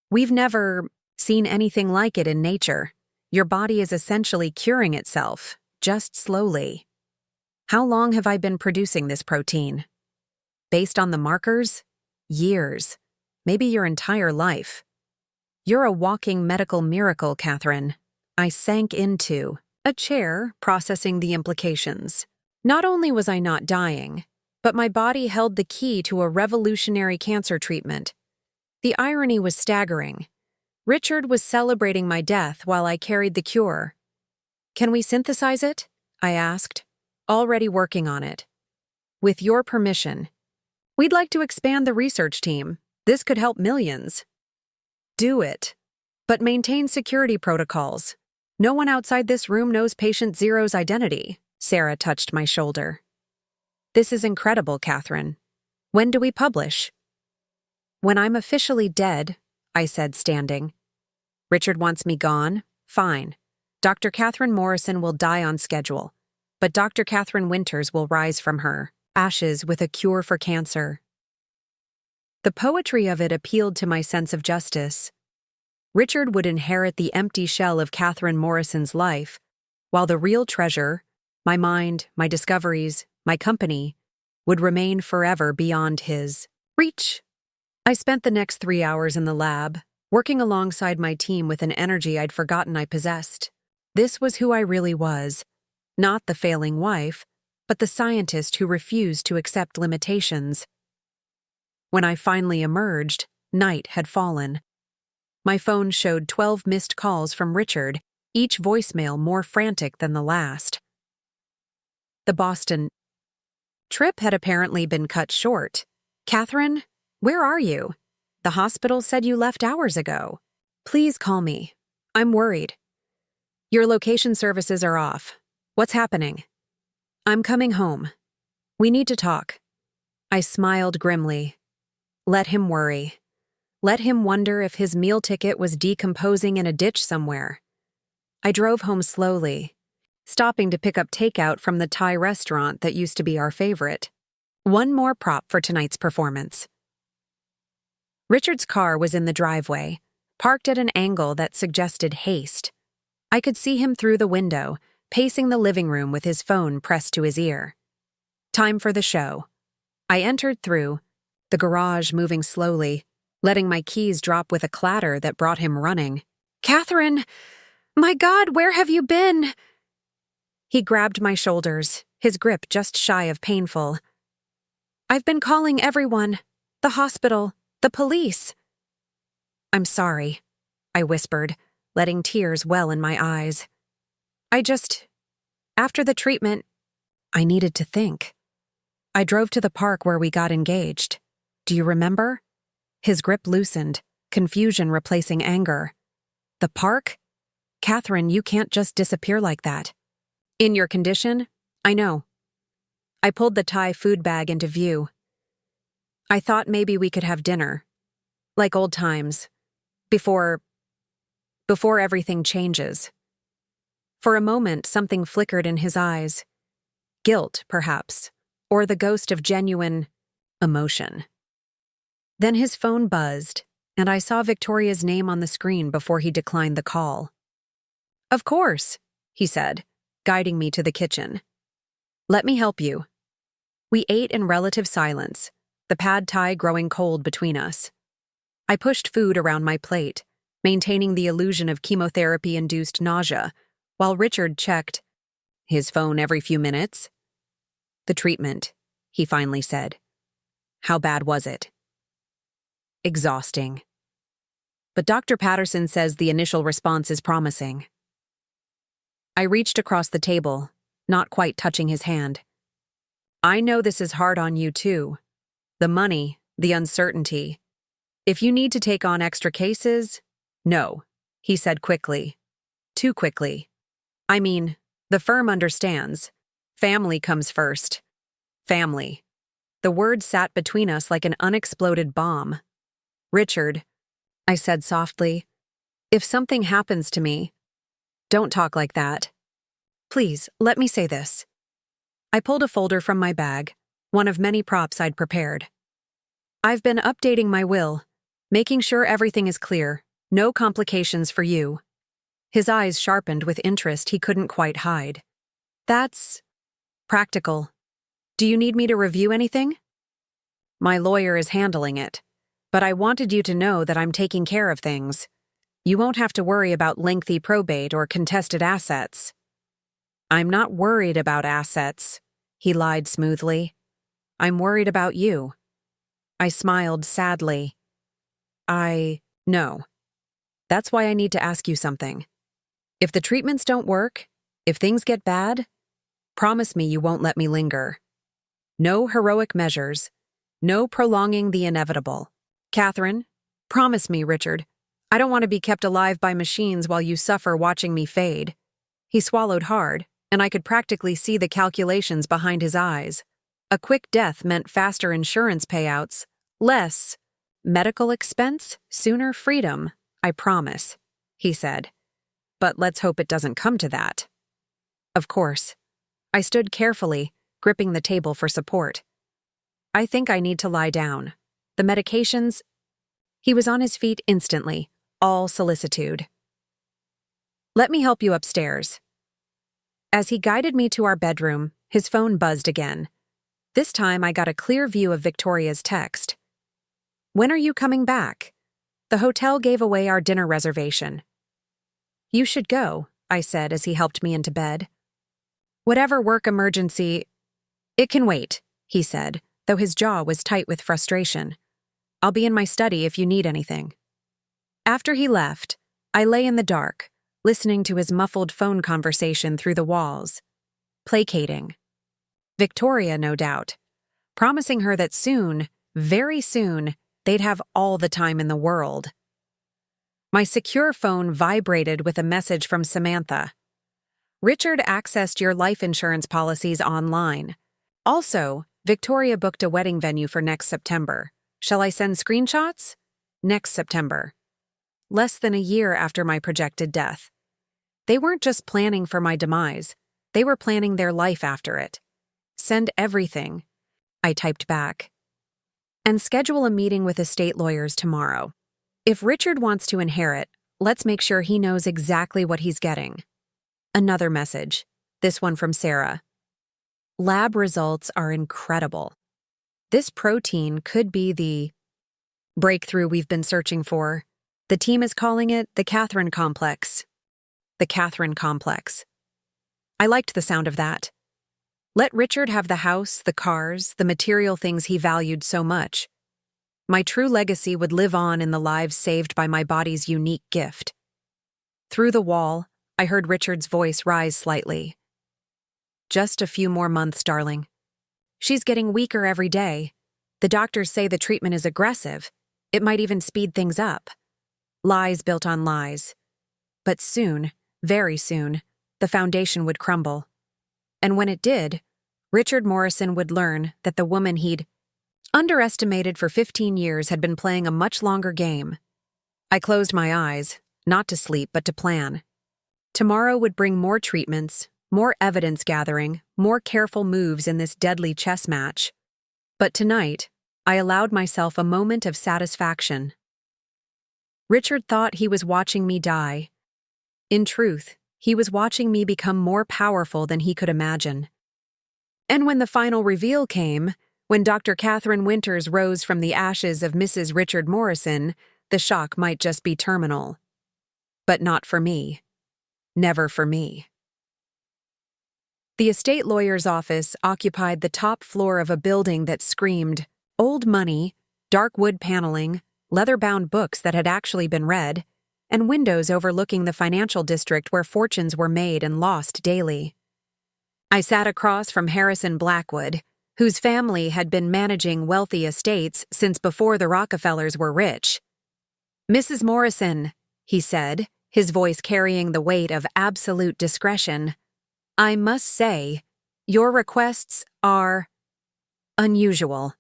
We've never seen anything like it in nature. Your body is essentially curing itself, just slowly. How long have I been producing this protein? Based on the markers? Years. Maybe your entire life. You're a walking medical miracle, Catherine. I sank into a chair, processing the implications. Not only was I not dying, but my body held the key to a revolutionary cancer treatment. The irony was staggering. Richard was celebrating my death while I carried the cure. Can we synthesize it? I asked. Already working on it. With your permission. We'd like to expand the research team. This could help millions. Do it. But maintain security protocols. No one outside this room knows patient Zero's identity. Sarah touched my shoulder. This is incredible, Catherine. When do we publish? When I'm officially dead, I said, standing. Richard wants me gone? Fine. Dr. Catherine Morrison will die on schedule. but Dr. Catherine Winters will rise from her ashes with a cure for cancer. The poetry of it appealed to my sense of justice. Richard would inherit the empty shell of Catherine Morrison's life, while the real treasure, my mind, my discoveries, my company, would remain forever beyond his reach. I spent the next 3 hours in the lab, working alongside my team with an energy I'd forgotten I possessed. This was who I really was, not the failing wife, but the scientist who refused to accept limitations. When I finally emerged, night had fallen. My phone showed 12 missed calls from Richard, each voicemail more frantic than the last. The Boston trip had apparently been cut short. "Catherine, where are you? The hospital said you left hours ago. Please call me. I'm worried. Your location services are off. What's happening? I'm coming home. We need to talk." I smiled grimly. Let him worry. Let him wonder if his meal ticket was decomposing in a ditch somewhere. I drove home slowly, stopping to pick up takeout from the Thai restaurant that used to be our favorite. One more prop for tonight's performance. Richard's car was in the driveway, parked at an angle that suggested haste. I could see him through the window, pacing the living room with his phone pressed to his ear. Time for the show. I entered through, the garage moving slowly, letting my keys drop with a clatter that brought him running. "Catherine! My God, where have you been?" He grabbed my shoulders, his grip just shy of painful. "I've been calling everyone. The hospital, the police." "I'm sorry," I whispered, letting tears well in my eyes. After the treatment, I needed to think. I drove to the park where we got engaged. Do you remember? His grip loosened, confusion replacing anger. "The park? Catherine, you can't just disappear like that. In your condition? I know." I pulled the Thai food bag into view. "I thought maybe we could have dinner. Like old times. Before everything changes." For a moment, something flickered in his eyes. Guilt, perhaps, or the ghost of genuine emotion. Then his phone buzzed, and I saw Victoria's name on the screen before he declined the call. "Of course," he said, guiding me to the kitchen. "Let me help you." We ate in relative silence, the pad thai growing cold between us. I pushed food around my plate, maintaining the illusion of chemotherapy-induced nausea, while Richard checked his phone every few minutes. "The treatment," he finally said. "How bad was it?" "Exhausting. But Dr. Patterson says the initial response is promising." I reached across the table, not quite touching his hand. "I know this is hard on you too. The money, the uncertainty. If you need to take on extra cases, no," he said quickly. Too quickly. "I mean, the firm understands. Family comes first. Family." The word sat between us like an unexploded bomb. "Richard," I said softly, "if something happens to me, don't talk like that. Please, let me say this." I pulled a folder from my bag, one of many props I'd prepared. "I've been updating my will, making sure everything is clear, no complications for you." His eyes sharpened with interest he couldn't quite hide. "That's practical. Do you need me to review anything?" "My lawyer is handling it, but I wanted you to know that I'm taking care of things. You won't have to worry about lengthy probate or contested assets." "I'm not worried about assets," he lied smoothly. "I'm worried about you." I smiled sadly. "I know. That's why I need to ask you something. If the treatments don't work, if things get bad, promise me you won't let me linger. No heroic measures, no prolonging the inevitable. Catherine, promise me, Richard. I don't want to be kept alive by machines while you suffer watching me fade." He swallowed hard, and I could practically see the calculations behind his eyes. A quick death meant faster insurance payouts, less medical expense, sooner freedom, I promise, he said. "But let's hope it doesn't come to that." "Of course. I stood carefully, gripping the table for support. I think I need to lie down. The medications... He was on his feet instantly, all solicitude. Let me help you upstairs. As he guided me to our bedroom, his phone buzzed again. This time I got a clear view of Victoria's text. When are you coming back? The hotel gave away our dinner reservation. You should go, I said as he helped me into bed. Whatever work emergency... It can wait, he said, though his jaw was tight with frustration. I'll be in my study if you need anything. After he left, I lay in the dark, listening to his muffled phone conversation through the walls. Placating. Victoria, no doubt. Promising her that soon, very soon, they'd have all the time in the world. My secure phone vibrated with a message from Samantha. Richard accessed your life insurance policies online. Also, Victoria booked a wedding venue for next September. Shall I send screenshots? Next September. Less than a year after my projected death. They weren't just planning for my demise. They were planning their life after it. Send everything. I typed back. And schedule a meeting with estate lawyers tomorrow. If Richard wants to inherit, let's make sure he knows exactly what he's getting. Another message. This one from Sarah. Lab results are incredible. This protein could be the breakthrough we've been searching for. The team is calling it the Catherine Complex. The Catherine Complex. I liked the sound of that. Let Richard have the house, the cars, the material things he valued so much. My true legacy would live on in the lives saved by my body's unique gift. Through the wall, I heard Richard's voice rise slightly. Just a few more months, darling. She's getting weaker every day. The doctors say the treatment is aggressive. It might even speed things up. Lies built on lies. But soon, very soon, the foundation would crumble. And when it did, Richard Morrison would learn that the woman he'd underestimated for 15 years had been playing a much longer game. I closed my eyes, not to sleep but to plan. Tomorrow would bring more treatments, more evidence gathering, more careful moves in this deadly chess match. But tonight, I allowed myself a moment of satisfaction. Richard thought he was watching me die. In truth, he was watching me become more powerful than he could imagine. And when the final reveal came, when Dr. Catherine Winters rose from the ashes of Mrs. Richard Morrison, the shock might just be terminal. But not for me. Never for me. The estate lawyer's office occupied the top floor of a building that screamed old money, dark wood paneling, leather-bound books that had actually been read, and windows overlooking the financial district where fortunes were made and lost daily. I sat across from Harrison Blackwood, whose family had been managing wealthy estates since before the Rockefellers were rich. Mrs. Morrison, he said, his voice carrying the weight of absolute discretion, I must say, your requests are unusual.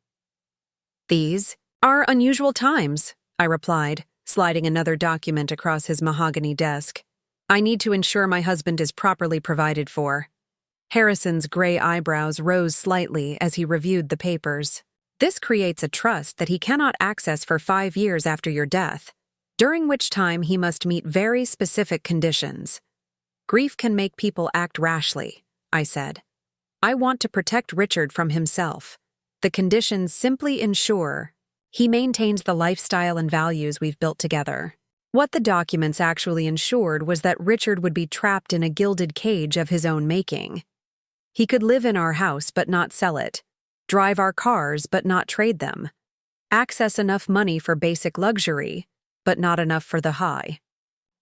These are unusual times, I replied, sliding another document across his mahogany desk. I need to ensure my husband is properly provided for. Harrison's gray eyebrows rose slightly as he reviewed the papers. This creates a trust that he cannot access for 5 years after your death, during which time he must meet very specific conditions. Grief can make people act rashly, I said. I want to protect Richard from himself. The conditions simply ensure he maintains the lifestyle and values we've built together. What the documents actually ensured was that Richard would be trapped in a gilded cage of his own making. He could live in our house but not sell it, drive our cars but not trade them, access enough money for basic luxury, but not enough for the high,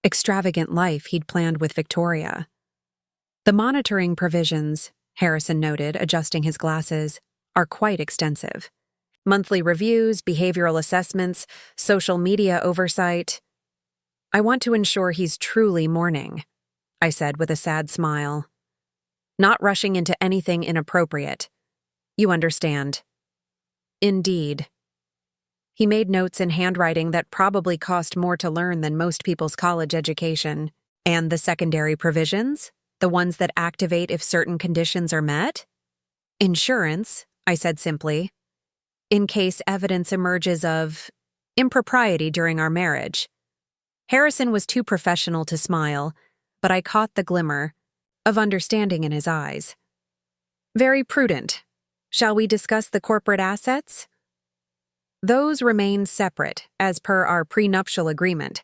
extravagant life he'd planned with Victoria. The monitoring provisions, Harrison noted, adjusting his glasses, are quite extensive. Monthly reviews, behavioral assessments, social media oversight. I want to ensure he's truly mourning, I said with a sad smile. Not rushing into anything inappropriate. You understand. Indeed. He made notes in handwriting that probably cost more to learn than most people's college education. And the secondary provisions? The ones that activate if certain conditions are met? Insurance, I said simply, in case evidence emerges of impropriety during our marriage. Harrison was too professional to smile, but I caught the glimmer of understanding in his eyes. Very prudent. Shall we discuss the corporate assets? Those remain separate, as per our prenuptial agreement.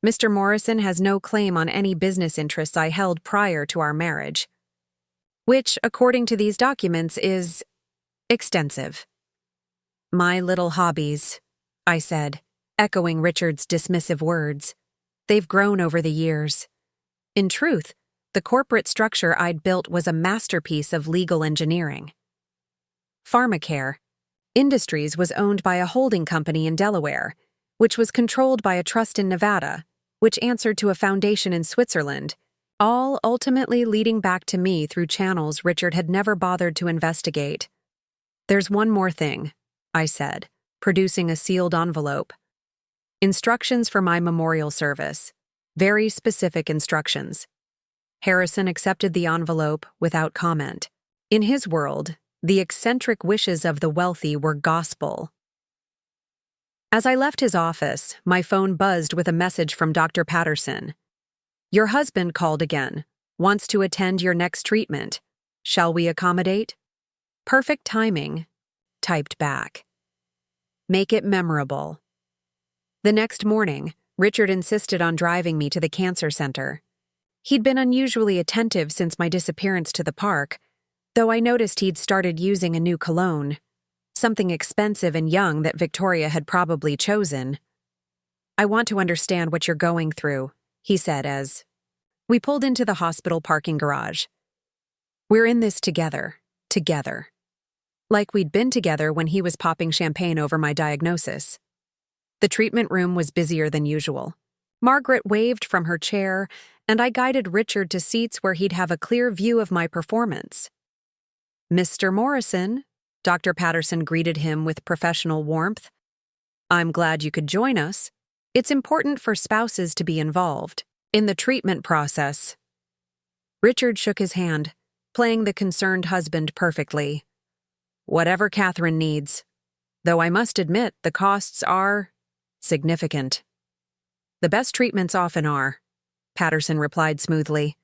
Mr. Morrison has no claim on any business interests I held prior to our marriage, which, according to these documents, is extensive. My little hobbies, I said, echoing Richard's dismissive words. They've grown over the years. In truth, the corporate structure I'd built was a masterpiece of legal engineering. Pharmacare Industries was owned by a holding company in Delaware, which was controlled by a trust in Nevada, which answered to a foundation in Switzerland, all ultimately leading back to me through channels Richard had never bothered to investigate. There's one more thing, I said, producing a sealed envelope. Instructions for my memorial service. Very specific instructions. Harrison accepted the envelope without comment. In his world, the eccentric wishes of the wealthy were gospel. As I left his office, my phone buzzed with a message from Dr. Patterson. Your husband called again. Wants to attend your next treatment. Shall we accommodate? Perfect timing. Typed back. Make it memorable. The next morning, Richard insisted on driving me to the cancer center. He'd been unusually attentive since my disappearance to the park, though I noticed he'd started using a new cologne, something expensive and young that Victoria had probably chosen. I want to understand what you're going through, he said as we pulled into the hospital parking garage. We're in this together. Like we'd been together when he was popping champagne over my diagnosis. The treatment room was busier than usual. Margaret waved from her chair, and I guided Richard to seats where he'd have a clear view of my performance. Mr. Morrison, Dr. Patterson greeted him with professional warmth. I'm glad you could join us. It's important for spouses to be involved in the treatment process. Richard shook his hand, playing the concerned husband perfectly. Whatever Catherine needs, though I must admit the costs are significant. The best treatments often are, Patterson replied smoothly.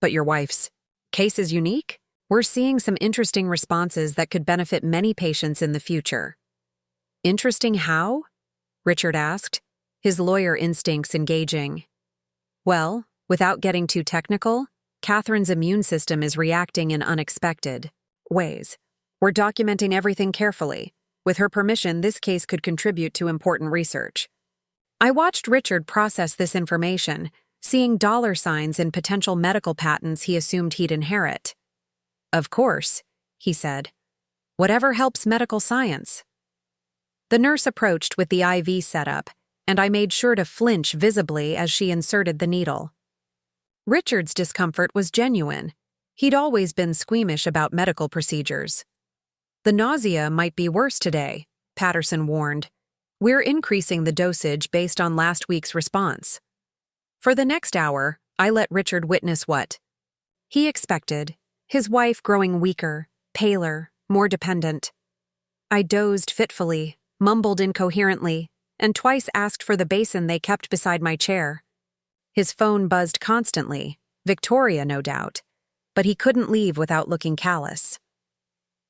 But your wife's case is unique? We're seeing some interesting responses that could benefit many patients in the future. Interesting how? Richard asked, his lawyer instincts engaging. Well, without getting too technical, Catherine's immune system is reacting in unexpected ways. We're documenting everything carefully. With her permission, this case could contribute to important research. I watched Richard process this information, seeing dollar signs in potential medical patents he assumed he'd inherit. Of course, he said. Whatever helps medical science. The nurse approached with the IV setup, and I made sure to flinch visibly as she inserted the needle. Richard's discomfort was genuine. He'd always been squeamish about medical procedures. The nausea might be worse today, Patterson warned. We're increasing the dosage based on last week's response. For the next hour, I let Richard witness what he expected, his wife growing weaker, paler, more dependent. I dozed fitfully, mumbled incoherently, and twice asked for the basin they kept beside my chair. His phone buzzed constantly, Victoria no doubt, but he couldn't leave without looking callous.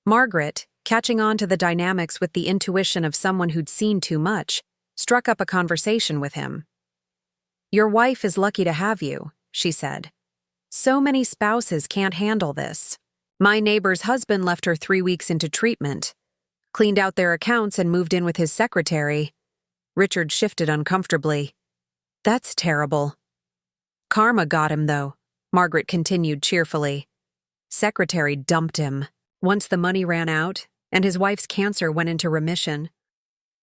Margaret, catching on to the dynamics with the intuition of someone who'd seen too much, struck up a conversation with him. Your wife is lucky to have you, she said. So many spouses can't handle this. My neighbor's husband left her 3 weeks into treatment, cleaned out their accounts and moved in with his secretary. Richard shifted uncomfortably. That's terrible. Karma got him, though, Margaret continued cheerfully. Secretary dumped him. Once the money ran out, and his wife's cancer went into remission.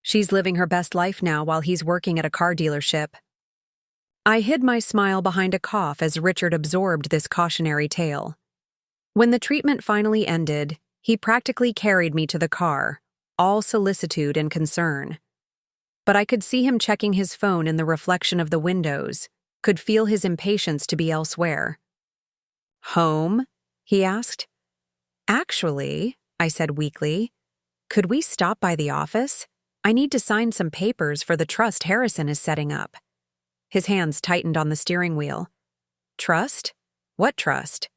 She's living her best life now while he's working at a car dealership. I hid my smile behind a cough as Richard absorbed this cautionary tale. When the treatment finally ended, he practically carried me to the car, all solicitude and concern. But I could see him checking his phone in the reflection of the windows, could feel his impatience to be elsewhere. Home? He asked. Actually, I said weakly, could we stop by the office? I need to sign some papers for the trust Harrison is setting up. His hands tightened on the steering wheel. Trust? What trust?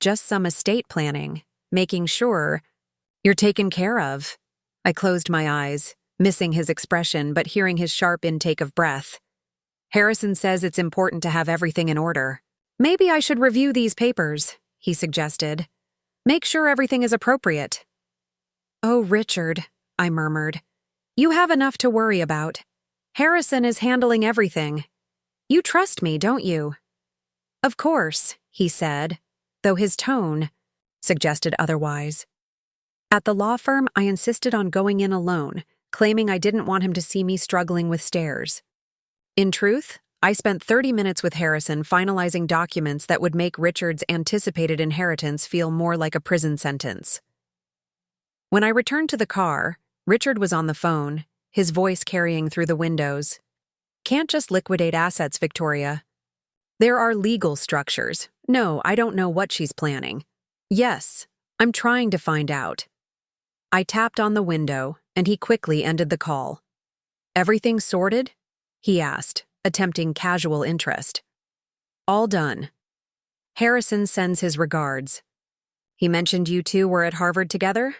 Just some estate planning, making sure you're taken care of. I closed my eyes, missing his expression but hearing his sharp intake of breath. Harrison says it's important to have everything in order. Maybe I should review these papers, he suggested. Make sure everything is appropriate. Oh, Richard, I murmured. You have enough to worry about. Harrison is handling everything. You trust me, don't you? Of course, he said, though his tone suggested otherwise. At the law firm, I insisted on going in alone, claiming I didn't want him to see me struggling with stairs. In truth, I spent 30 minutes with Harrison finalizing documents that would make Richard's anticipated inheritance feel more like a prison sentence. When I returned to the car, Richard was on the phone, his voice carrying through the windows. Can't just liquidate assets, Victoria. There are legal structures. No, I don't know what she's planning. Yes, I'm trying to find out. I tapped on the window, and he quickly ended the call. Everything sorted? He asked, attempting casual interest. All done. Harrison sends his regards. He mentioned you two were at Harvard together?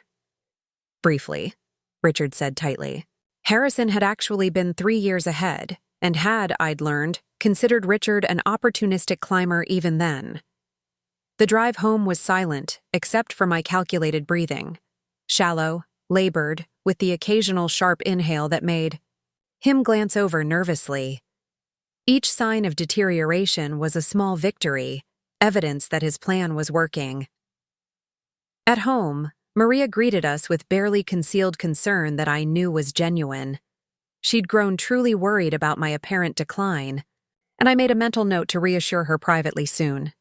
Briefly, Richard said tightly. Harrison had actually been 3 years ahead, and had, I'd learned, considered Richard an opportunistic climber even then. The drive home was silent, except for my calculated breathing. Shallow, labored, with the occasional sharp inhale that made him glance over nervously. Each sign of deterioration was a small victory, evidence that his plan was working. At home, Maria greeted us with barely concealed concern that I knew was genuine. She'd grown truly worried about my apparent decline, and I made a mental note to reassure her privately soon.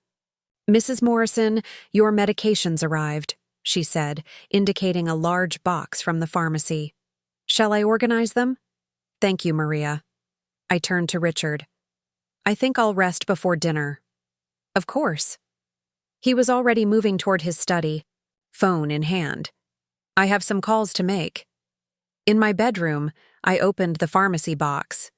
Mrs. Morrison, your medications arrived, she said, indicating a large box from the pharmacy. Shall I organize them? Thank you, Maria. I turned to Richard. I think I'll rest before dinner. Of course. He was already moving toward his study, phone in hand. I have some calls to make. In my bedroom, I opened the pharmacy box.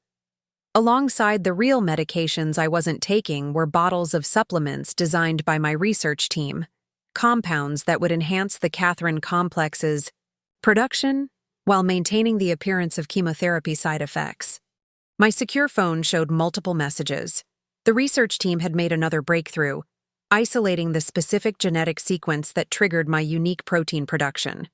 Alongside the real medications I wasn't taking were bottles of supplements designed by my research team, compounds that would enhance the Catherine complex's production while maintaining the appearance of chemotherapy side effects. My secure phone showed multiple messages. The research team had made another breakthrough, isolating the specific genetic sequence that triggered my unique protein production.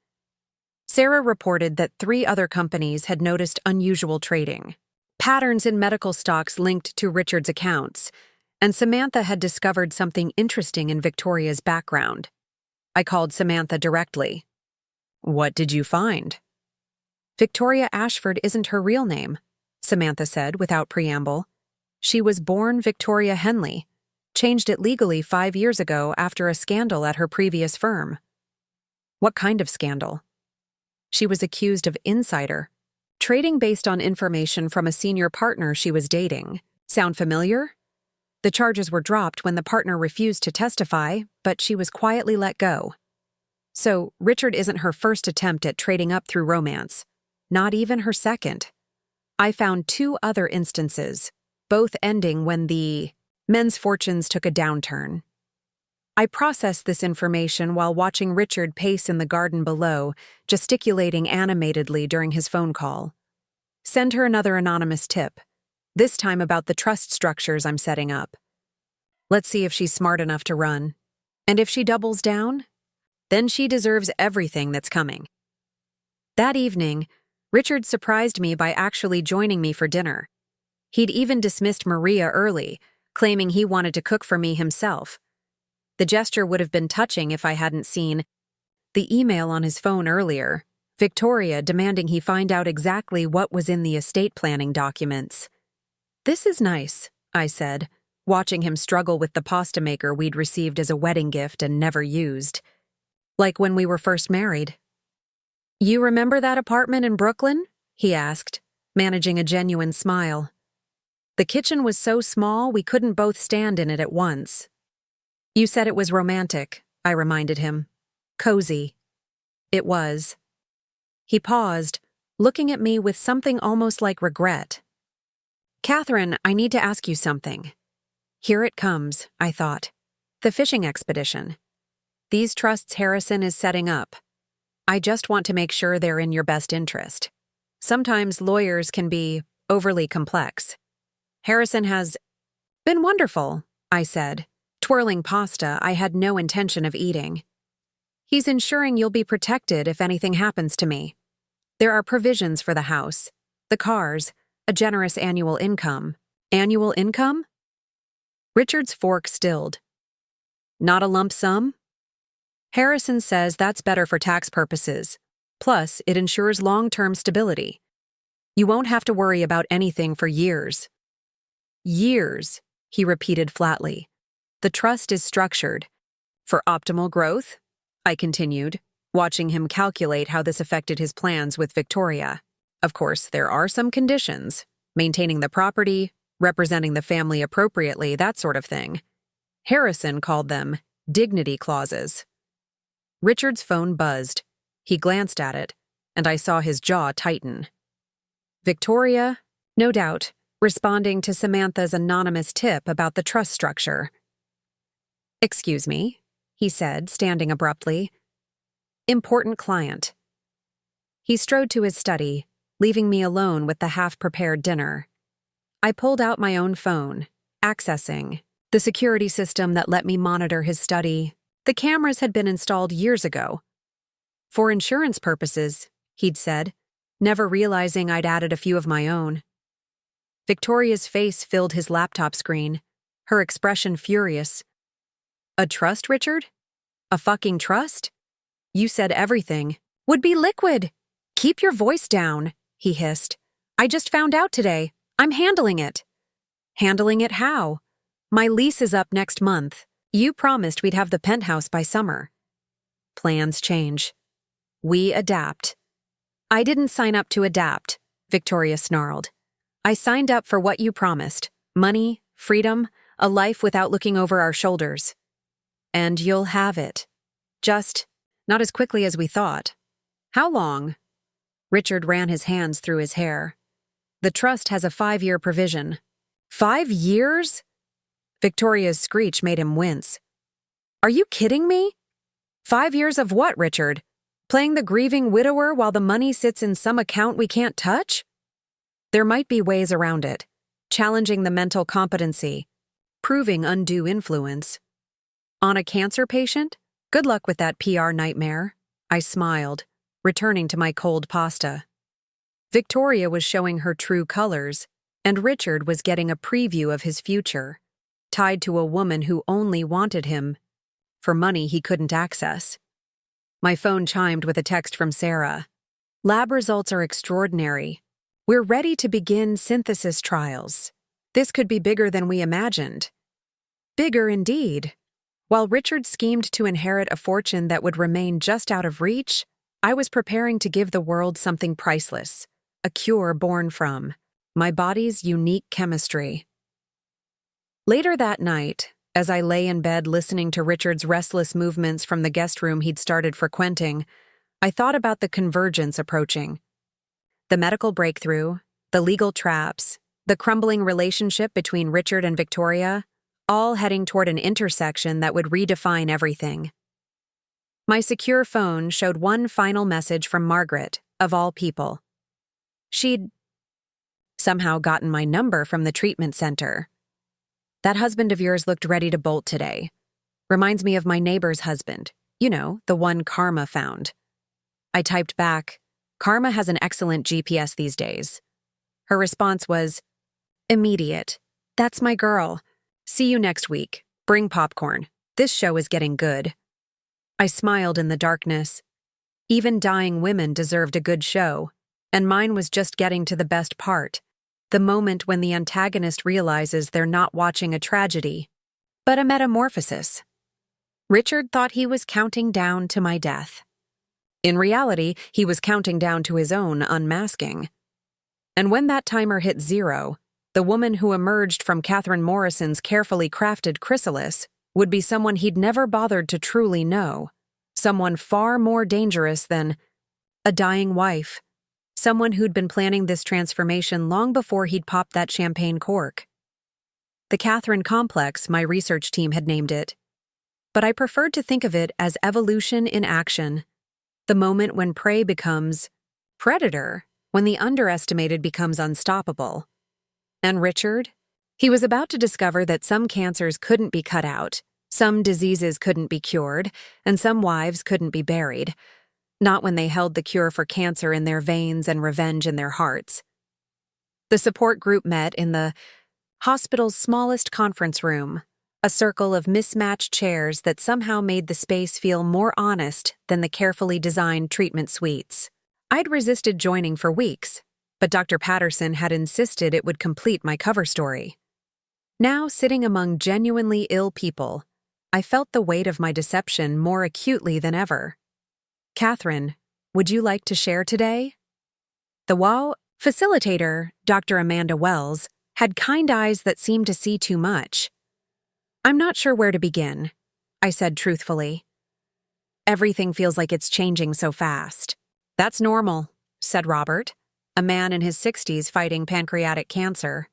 Sarah reported that 3 other companies had noticed unusual trading, patterns in medical stocks linked to Richard's accounts, and Samantha had discovered something interesting in Victoria's background. I called Samantha directly. What did you find? Victoria Ashford isn't her real name, Samantha said without preamble. She was born Victoria Henley, changed it legally 5 years ago after a scandal at her previous firm. What kind of scandal? She was accused of insider trading based on information from a senior partner she was dating. Sound familiar? The charges were dropped when the partner refused to testify, but she was quietly let go. So, Richard isn't her first attempt at trading up through romance. Not even her second. I found 2 other instances, both ending when the men's fortunes took a downturn. I processed this information while watching Richard pace in the garden below, gesticulating animatedly during his phone call. Send her another anonymous tip, this time about the trust structures I'm setting up. Let's see if she's smart enough to run. And if she doubles down, then she deserves everything that's coming. That evening, Richard surprised me by actually joining me for dinner. He'd even dismissed Maria early, claiming he wanted to cook for me himself. The gesture would have been touching if I hadn't seen the email on his phone earlier, Victoria demanding he find out exactly what was in the estate planning documents. This is nice, I said, watching him struggle with the pasta maker we'd received as a wedding gift and never used. Like when we were first married. You remember that apartment in Brooklyn? He asked, managing a genuine smile. The kitchen was so small we couldn't both stand in it at once. You said it was romantic, I reminded him. Cozy. It was. He paused, looking at me with something almost like regret. Catherine, I need to ask you something. Here it comes, I thought. The fishing expedition. These trusts Harrison is setting up. I just want to make sure they're in your best interest. Sometimes lawyers can be overly complex. Harrison has been wonderful, I said, twirling pasta I had no intention of eating. He's ensuring you'll be protected if anything happens to me. There are provisions for the house, the cars, a generous annual income. Annual income? Richard's fork stilled. Not a lump sum? Harrison says that's better for tax purposes. Plus, it ensures long-term stability. You won't have to worry about anything for years. Years, he repeated flatly. The trust is structured. For optimal growth? I continued, watching him calculate how this affected his plans with Victoria. Of course, there are some conditions. Maintaining the property, representing the family appropriately, that sort of thing. Harrison called them dignity clauses. Richard's phone buzzed. He glanced at it, and I saw his jaw tighten. Victoria, no doubt, responding to Samantha's anonymous tip about the trust structure. Excuse me, he said, standing abruptly. Important client. He strode to his study, leaving me alone with the half-prepared dinner. I pulled out my own phone, accessing the security system that let me monitor his study. The cameras had been installed years ago. For insurance purposes, he'd said, never realizing I'd added a few of my own. Victoria's face filled his laptop screen, her expression furious. A trust, Richard? A fucking trust? You said everything would be liquid. Keep your voice down, he hissed. I just found out today. I'm handling it. Handling it how? My lease is up next month. You promised we'd have the penthouse by summer. Plans change. We adapt. I didn't sign up to adapt, Victoria snarled. I signed up for what you promised. Money, freedom, a life without looking over our shoulders. And you'll have it. Just not as quickly as we thought. How long? Richard ran his hands through his hair. The trust has a 5-year provision. 5 years? Victoria's screech made him wince. Are you kidding me? 5 years of what, Richard? Playing the grieving widower while the money sits in some account we can't touch? There might be ways around it. Challenging the mental competency. Proving undue influence. On a cancer patient? Good luck with that PR nightmare. I smiled, returning to my cold pasta. Victoria was showing her true colors, and Richard was getting a preview of his future, tied to a woman who only wanted him for money he couldn't access. My phone chimed with a text from Sarah. Lab results are extraordinary. We're ready to begin synthesis trials. This could be bigger than we imagined. Bigger indeed. While Richard schemed to inherit a fortune that would remain just out of reach, I was preparing to give the world something priceless, a cure born from my body's unique chemistry. Later that night, as I lay in bed listening to Richard's restless movements from the guest room he'd started frequenting, I thought about the convergence approaching. The medical breakthrough, the legal traps, the crumbling relationship between Richard and Victoria, all heading toward an intersection that would redefine everything. My secure phone showed one final message from Margaret, of all people. She'd somehow gotten my number from the treatment center. That husband of yours looked ready to bolt today. Reminds me of my neighbor's husband. You know, the one Karma found. I typed back, Karma has an excellent GPS these days. Her response was, immediate. That's my girl. See you next week. Bring popcorn. This show is getting good. I smiled in the darkness. Even dying women deserved a good show, and mine was just getting to the best part. The moment when the antagonist realizes they're not watching a tragedy, but a metamorphosis. Richard thought he was counting down to my death. In reality, he was counting down to his own unmasking. And when that timer hit 0, the woman who emerged from Catherine Morrison's carefully crafted chrysalis would be someone he'd never bothered to truly know, someone far more dangerous than a dying wife, someone who'd been planning this transformation long before he'd popped that champagne cork. The Catherine Complex, my research team had named it, but I preferred to think of it as evolution in action, the moment when prey becomes predator, when the underestimated becomes unstoppable. And Richard? He was about to discover that some cancers couldn't be cut out, some diseases couldn't be cured, and some wives couldn't be buried. Not when they held the cure for cancer in their veins and revenge in their hearts. The support group met in the hospital's smallest conference room, a circle of mismatched chairs that somehow made the space feel more honest than the carefully designed treatment suites. I'd resisted joining for weeks, but Dr. Patterson had insisted it would complete my cover story. Now, sitting among genuinely ill people, I felt the weight of my deception more acutely than ever. Catherine, would you like to share today? The WOW facilitator, Dr. Amanda Wells, had kind eyes that seemed to see too much. I'm not sure where to begin, I said truthfully. Everything feels like it's changing so fast. That's normal, said Robert, a man in his 60s fighting pancreatic cancer.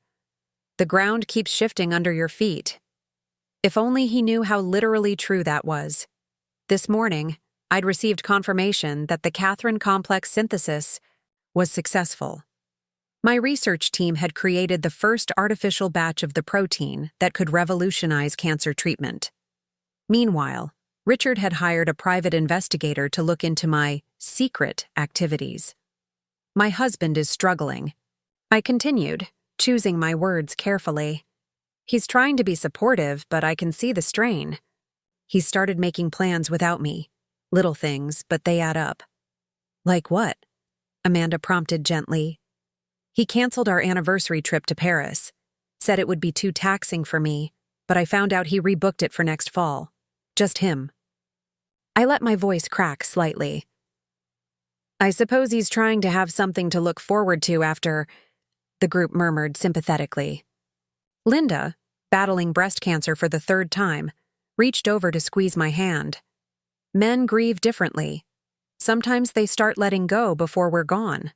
The ground keeps shifting under your feet. If only he knew how literally true that was. This morning, I'd received confirmation that the Catherine Complex synthesis was successful. My research team had created the first artificial batch of the protein that could revolutionize cancer treatment. Meanwhile, Richard had hired a private investigator to look into my secret activities. My husband is struggling. I continued, choosing my words carefully. He's trying to be supportive, but I can see the strain. He started making plans without me. Little things, but they add up. Like what? Amanda prompted gently. He canceled our anniversary trip to Paris, said it would be too taxing for me, but I found out he rebooked it for next fall. Just him. I let my voice crack slightly. I suppose he's trying to have something to look forward to after, the group murmured sympathetically. Linda, battling breast cancer for the third time, reached over to squeeze my hand. Men grieve differently. Sometimes they start letting go before we're gone.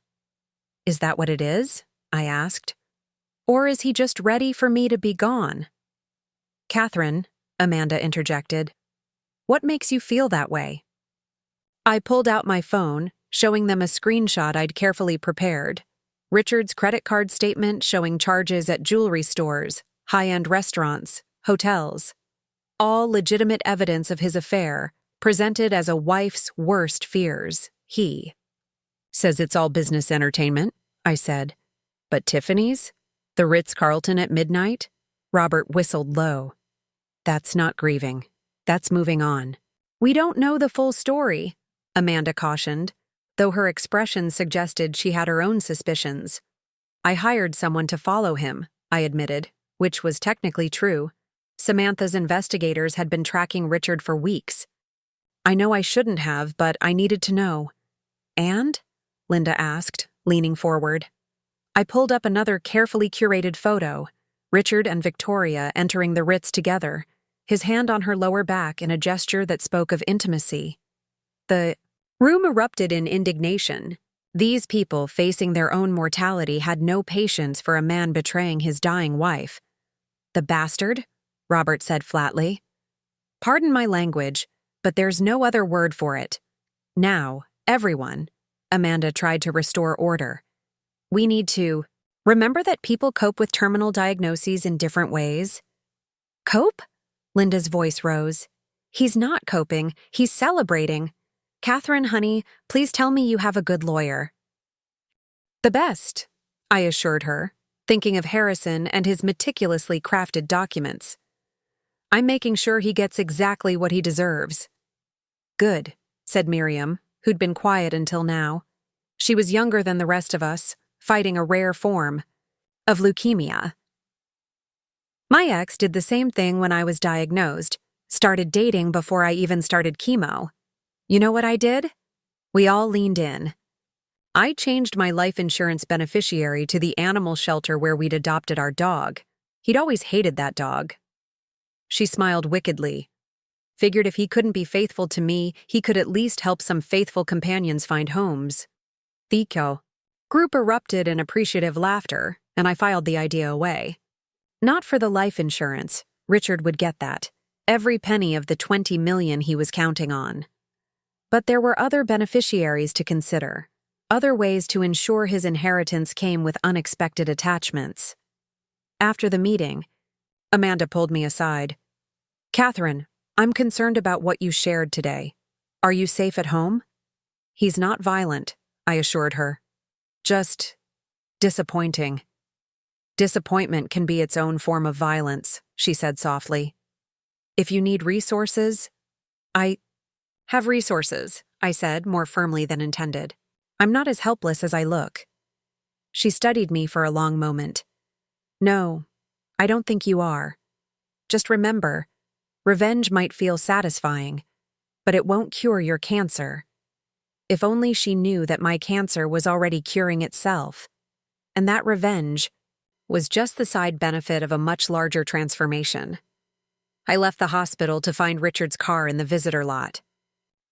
Is that what it is? I asked. Or is he just ready for me to be gone? Catherine, Amanda interjected. What makes you feel that way? I pulled out my phone, showing them a screenshot I'd carefully prepared. Richard's credit card statement showing charges at jewelry stores, high-end restaurants, hotels. All legitimate evidence of his affair, presented as a wife's worst fears. He says it's all business entertainment, I said. But Tiffany's? The Ritz-Carlton at midnight? Robert whistled low. That's not grieving. That's moving on. We don't know the full story, Amanda cautioned, though her expression suggested she had her own suspicions. I hired someone to follow him, I admitted, which was technically true. Samantha's investigators had been tracking Richard for weeks. I know I shouldn't have, but I needed to know. And? Linda asked, leaning forward. I pulled up another carefully curated photo, Richard and Victoria entering the Ritz together, his hand on her lower back in a gesture that spoke of intimacy. The room erupted in indignation. These people facing their own mortality had no patience for a man betraying his dying wife. The bastard, Robert said flatly. Pardon my language, but there's no other word for it. Now, everyone, Amanda tried to restore order. We need to remember that people cope with terminal diagnoses in different ways. Cope? Linda's voice rose. He's not coping, he's celebrating. Catherine, honey, please tell me you have a good lawyer. The best, I assured her, thinking of Harrison and his meticulously crafted documents. I'm making sure he gets exactly what he deserves. Good, said Miriam, who'd been quiet until now. She was younger than the rest of us, fighting a rare form of leukemia. My ex did the same thing when I was diagnosed, started dating before I even started chemo. You know what I did? We all leaned in. I changed my life insurance beneficiary to the animal shelter where we'd adopted our dog. He'd always hated that dog. She smiled wickedly. Figured if he couldn't be faithful to me, he could at least help some faithful companions find homes. Thico. Group erupted in appreciative laughter, and I filed the idea away. Not for the life insurance. Richard would get that. Every penny of the 20 million he was counting on. But there were other beneficiaries to consider. Other ways to ensure his inheritance came with unexpected attachments. After the meeting, Amanda pulled me aside. "Catherine, I'm concerned about what you shared today. Are you safe at home?" "He's not violent," I assured her. "Just disappointing." "Disappointment can be its own form of violence," she said softly. "If you need resources..." "I have resources," I said more firmly than intended. "I'm not as helpless as I look." She studied me for a long moment. "No, I don't think you are. Just remember, revenge might feel satisfying, but it won't cure your cancer." If only she knew that my cancer was already curing itself, and that revenge was just the side benefit of a much larger transformation. I left the hospital to find Richard's car in the visitor lot.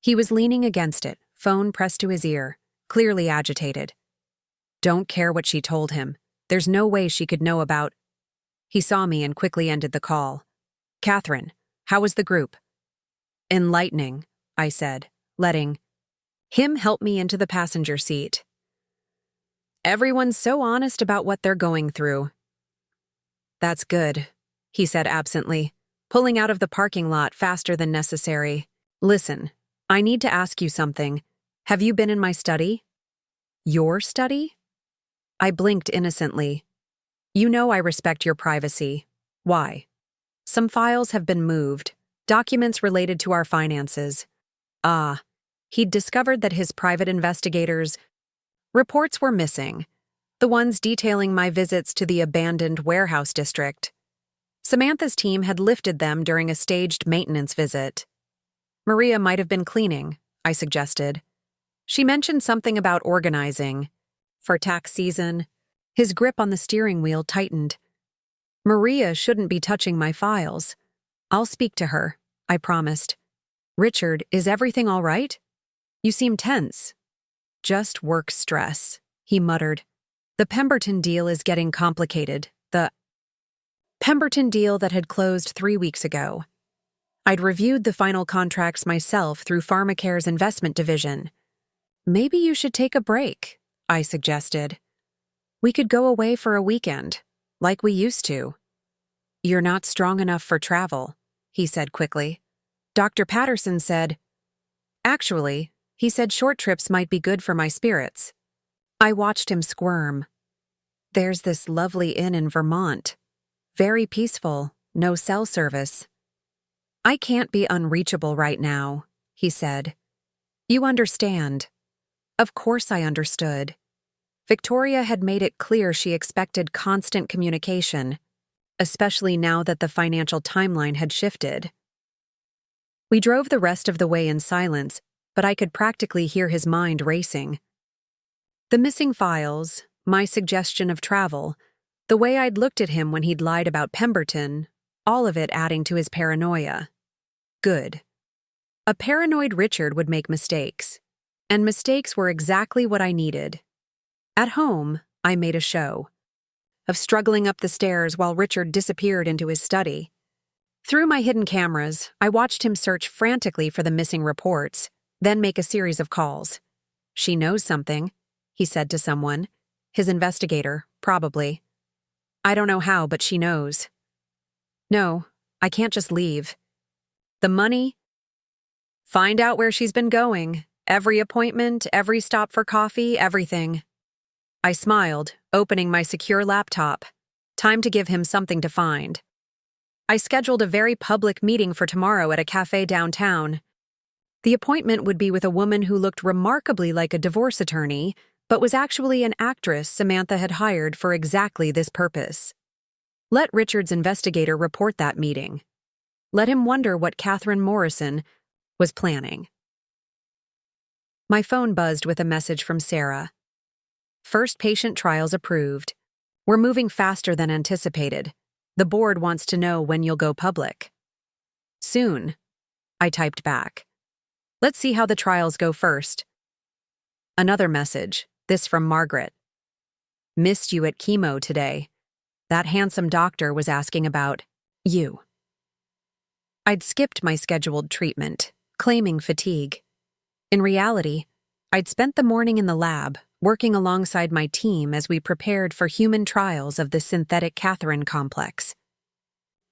He was leaning against it, phone pressed to his ear, clearly agitated. Don't care what she told him. There's no way she could know about... He saw me and quickly ended the call. "Catherine, how was the group?" "Enlightening," I said, letting him help me into the passenger seat. "Everyone's so honest about what they're going through." "That's good," he said absently, pulling out of the parking lot faster than necessary. "Listen, I need to ask you something. Have you been in my study?" "Your study?" I blinked innocently. "You know I respect your privacy. Why?" "Some files have been moved, documents related to our finances." Ah, he'd discovered that his private investigators' reports were missing, the ones detailing my visits to the abandoned warehouse district. Samantha's team had lifted them during a staged maintenance visit. "Maria might have been cleaning," I suggested. "She mentioned something about organizing. For tax season." His grip on the steering wheel tightened. "Maria shouldn't be touching my files. I'll speak to her," I promised. "Richard, is everything all right? You seem tense." "Just work stress," he muttered. "The Pemberton deal is getting complicated." The Pemberton deal that had closed 3 weeks ago. I'd reviewed the final contracts myself through PharmaCare's investment division. "Maybe you should take a break," I suggested. "We could go away for a weekend, like we used to." "You're not strong enough for travel," he said quickly. "Dr. Patterson said..." "Actually, he said short trips might be good for my spirits." I watched him squirm. "There's this lovely inn in Vermont. Very peaceful, no cell service." "I can't be unreachable right now," he said. "You understand." Of course I understood. Victoria had made it clear she expected constant communication, especially now that the financial timeline had shifted. We drove the rest of the way in silence, but I could practically hear his mind racing. The missing files, my suggestion of travel, the way I'd looked at him when he'd lied about Pemberton, all of it adding to his paranoia. Good. A paranoid Richard would make mistakes, and mistakes were exactly what I needed. At home, I made a show of struggling up the stairs while Richard disappeared into his study. Through my hidden cameras, I watched him search frantically for the missing reports, then make a series of calls. "She knows something," he said to someone. "His investigator, probably. I don't know how, but she knows." "No, I can't just leave." "The money? Find out where she's been going. Every appointment, every stop for coffee, everything." I smiled, opening my secure laptop. Time to give him something to find. I scheduled a very public meeting for tomorrow at a cafe downtown. The appointment would be with a woman who looked remarkably like a divorce attorney, but was actually an actress Samantha had hired for exactly this purpose. Let Richard's investigator report that meeting. Let him wonder what Catherine Morrison was planning. My phone buzzed with a message from Sarah. "First patient trials approved. We're moving faster than anticipated. The board wants to know when you'll go public." Soon, I typed back. Let's see how the trials go first. Another message, this from Margaret. Missed you at chemo today. That handsome doctor was asking about you. I'd skipped my scheduled treatment, claiming fatigue. In reality, I'd spent the morning in the lab, working alongside my team as we prepared for human trials of the synthetic Catherine complex.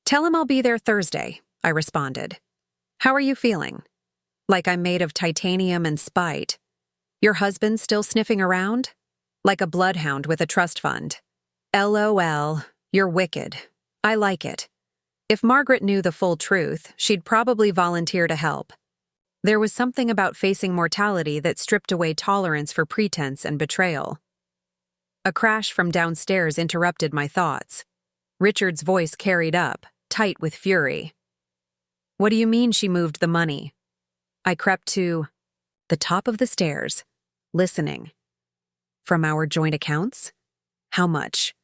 Tell him I'll be there Thursday, I responded. How are you feeling? Like I'm made of titanium and spite. Your husband still sniffing around? Like a bloodhound with a trust fund. LOL, you're wicked. I like it. If Margaret knew the full truth, she'd probably volunteer to help. There was something about facing mortality that stripped away tolerance for pretense and betrayal. A crash from downstairs interrupted my thoughts. Richard's voice carried up, tight with fury. What do you mean she moved the money? I crept to the top of the stairs, listening. From our joint accounts? How much?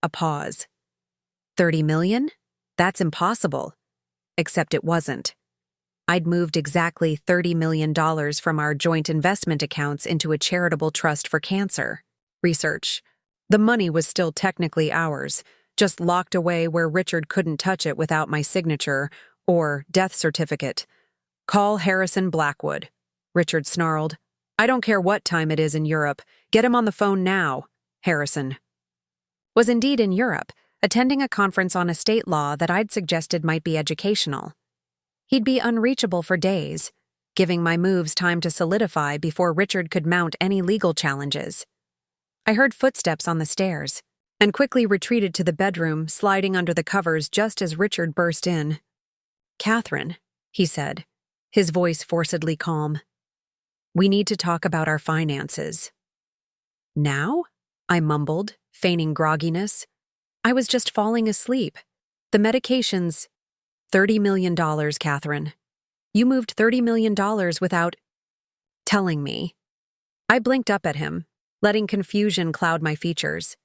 A pause. 30 million? That's impossible. Except it wasn't. I'd moved exactly $30 million from our joint investment accounts into a charitable trust for cancer research. The money was still technically ours, just locked away where Richard couldn't touch it without my signature or death certificate. Call Harrison Blackwood, Richard snarled. I don't care what time it is in Europe. Get him on the phone now, Harrison. Was indeed in Europe, attending a conference on estate law that I'd suggested might be educational. He'd be unreachable for days, giving my moves time to solidify before Richard could mount any legal challenges. I heard footsteps on the stairs, and quickly retreated to the bedroom, sliding under the covers just as Richard burst in. Catherine, he said, his voice forcedly calm. We need to talk about our finances. Now? I mumbled, feigning grogginess. I was just falling asleep. The medications. $30 million, Catherine. You moved $30 million without telling me. I blinked up at him, letting confusion cloud my features.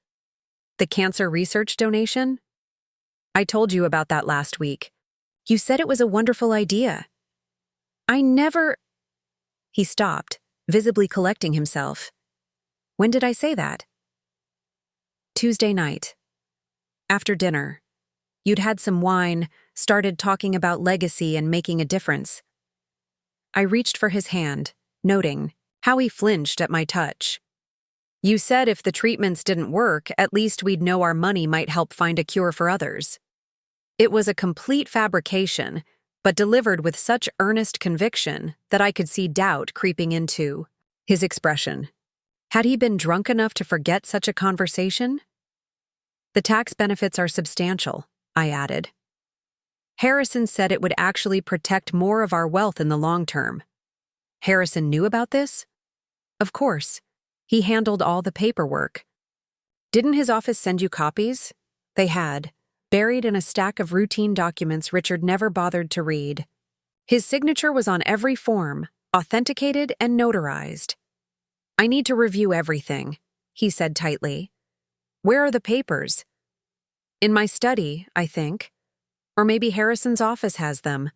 The cancer research donation? I told you about that last week. You said it was a wonderful idea. I never... He stopped, visibly collecting himself. When did I say that? Tuesday night. After dinner. You'd had some wine, started talking about legacy and making a difference. I reached for his hand, noting how he flinched at my touch. You said if the treatments didn't work, at least we'd know our money might help find a cure for others. It was a complete fabrication, but delivered with such earnest conviction that I could see doubt creeping into his expression. Had he been drunk enough to forget such a conversation? The tax benefits are substantial, I added. Harrison said it would actually protect more of our wealth in the long term. Harrison knew about this? Of course. He handled all the paperwork. Didn't his office send you copies? They had, buried in a stack of routine documents Richard never bothered to read. His signature was on every form, authenticated and notarized. I need to review everything, he said tightly. Where are the papers? In my study, I think. Or maybe Harrison's office has them.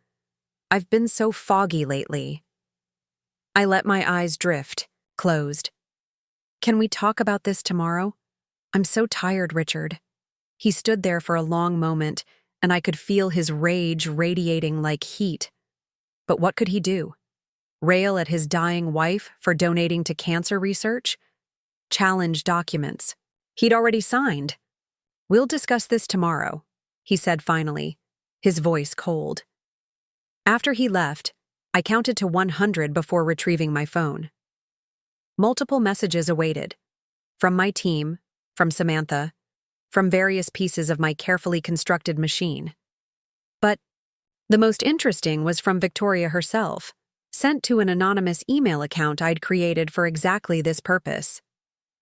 I've been so foggy lately. I let my eyes drift, closed. Can we talk about this tomorrow? I'm so tired, Richard. He stood there for a long moment, and I could feel his rage radiating like heat. But what could he do? Rail at his dying wife for donating to cancer research? Challenge documents he'd already signed. We'll discuss this tomorrow, he said finally, his voice cold. After he left, I counted to 100 before retrieving my phone. Multiple messages awaited. From my team, from Samantha, from various pieces of my carefully constructed machine. But the most interesting was from Victoria herself, sent to an anonymous email account I'd created for exactly this purpose.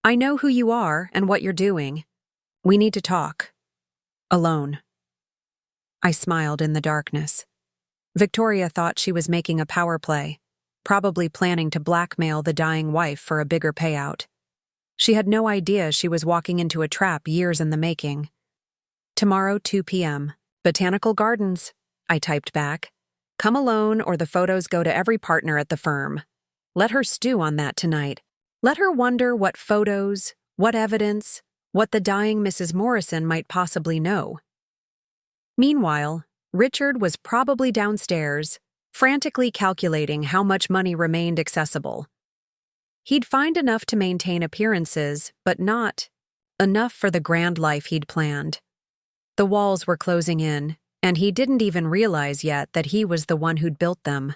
I know who you are and what you're doing. We need to talk. Alone. I smiled in the darkness. Victoria thought she was making a power play, probably planning to blackmail the dying wife for a bigger payout. She had no idea she was walking into a trap years in the making. Tomorrow, 2 p.m., Botanical Gardens, I typed back. Come alone or the photos go to every partner at the firm. Let her stew on that tonight. Let her wonder what photos, what evidence, what the dying Mrs. Morrison might possibly know. Meanwhile, Richard was probably downstairs, frantically calculating how much money remained accessible. He'd find enough to maintain appearances, but not enough for the grand life he'd planned. The walls were closing in, and he didn't even realize yet that he was the one who'd built them.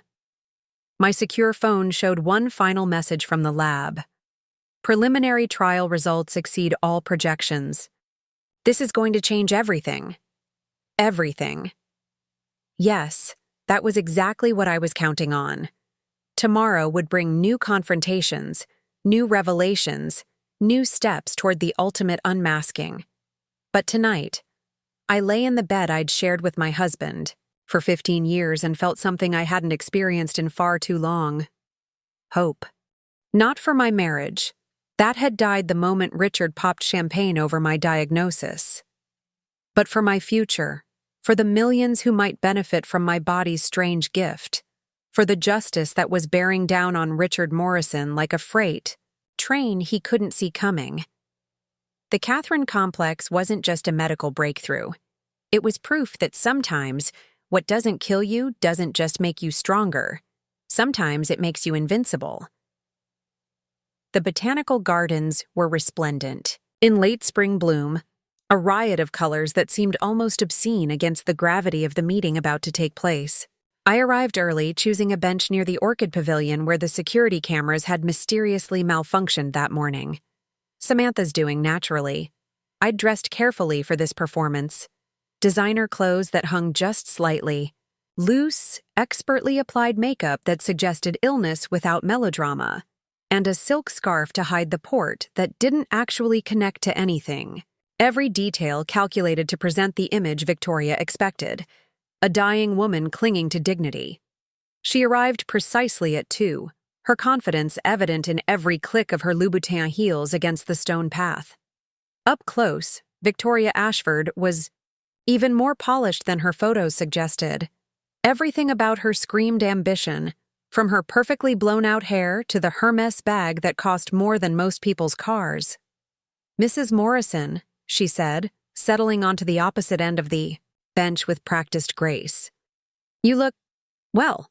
My secure phone showed one final message from the lab. Preliminary trial results exceed all projections. This is going to change everything. Everything. Yes, that was exactly what I was counting on. Tomorrow would bring new confrontations, new revelations, new steps toward the ultimate unmasking. But tonight, I lay in the bed I'd shared with my husband for 15 years and felt something I hadn't experienced in far too long. Hope. Not for my marriage. That had died the moment Richard popped champagne over my diagnosis. But for my future, for the millions who might benefit from my body's strange gift, for the justice that was bearing down on Richard Morrison like a freight train he couldn't see coming. The Catherine complex wasn't just a medical breakthrough. It was proof that sometimes what doesn't kill you doesn't just make you stronger. Sometimes it makes you invincible. The botanical gardens were resplendent, in late spring bloom, a riot of colors that seemed almost obscene against the gravity of the meeting about to take place. I arrived early, choosing a bench near the orchid pavilion where the security cameras had mysteriously malfunctioned that morning. Samantha's doing, naturally. I'd dressed carefully for this performance. Designer clothes that hung just slightly. Loose, expertly applied makeup that suggested illness without melodrama. And a silk scarf to hide the port that didn't actually connect to anything. Every detail calculated to present the image Victoria expected. A dying woman clinging to dignity. She arrived precisely at 2, her confidence evident in every click of her Louboutin heels against the stone path. Up close, Victoria Ashford was even more polished than her photos suggested. Everything about her screamed ambition, from her perfectly blown-out hair to the Hermes bag that cost more than most people's cars. Mrs. Morrison, she said, settling onto the opposite end of the bench with practiced grace. You look, well.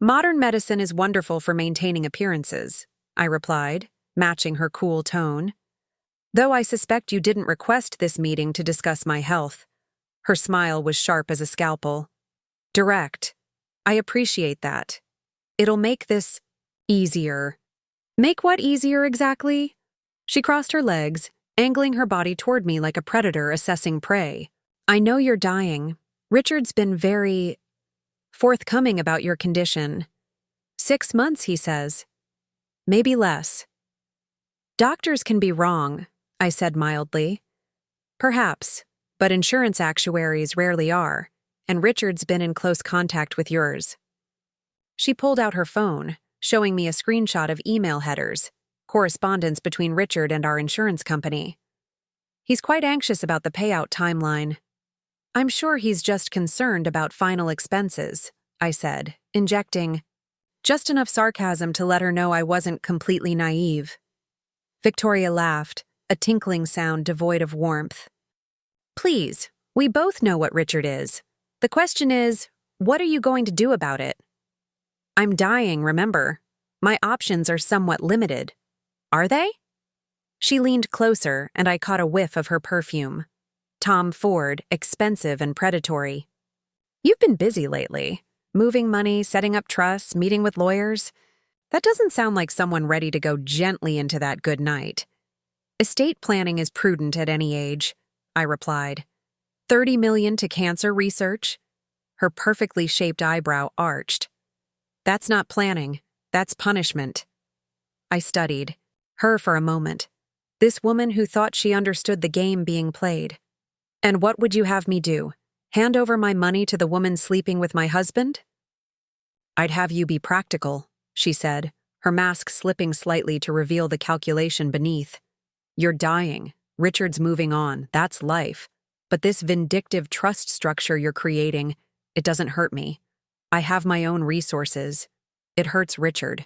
Modern medicine is wonderful for maintaining appearances, I replied, matching her cool tone. Though I suspect you didn't request this meeting to discuss my health. Her smile was sharp as a scalpel. Direct. I appreciate that. It'll make this easier. Make what easier exactly? She crossed her legs, angling her body toward me like a predator assessing prey. I know you're dying. Richard's been very forthcoming about your condition. 6 months, he says. Maybe less. Doctors can be wrong, I said mildly. Perhaps, but insurance actuaries rarely are, and Richard's been in close contact with yours. She pulled out her phone, showing me a screenshot of email headers, correspondence between Richard and our insurance company. He's quite anxious about the payout timeline. I'm sure he's just concerned about final expenses, I said, injecting just enough sarcasm to let her know I wasn't completely naive. Victoria laughed, a tinkling sound devoid of warmth. Please, we both know what Richard is. The question is, what are you going to do about it? I'm dying, remember. My options are somewhat limited. Are they? She leaned closer, and I caught a whiff of her perfume. Tom Ford, expensive and predatory. You've been busy lately. Moving money, setting up trusts, meeting with lawyers. That doesn't sound like someone ready to go gently into that good night. Estate planning is prudent at any age, I replied. 30 million to cancer research? Her perfectly shaped eyebrow arched. That's not planning. That's punishment. I studied her for a moment. This woman who thought she understood the game being played. And what would you have me do? Hand over my money to the woman sleeping with my husband? I'd have you be practical, she said, her mask slipping slightly to reveal the calculation beneath. You're dying. Richard's moving on. That's life. But this vindictive trust structure you're creating, It doesn't hurt me. I have my own resources. It hurts Richard.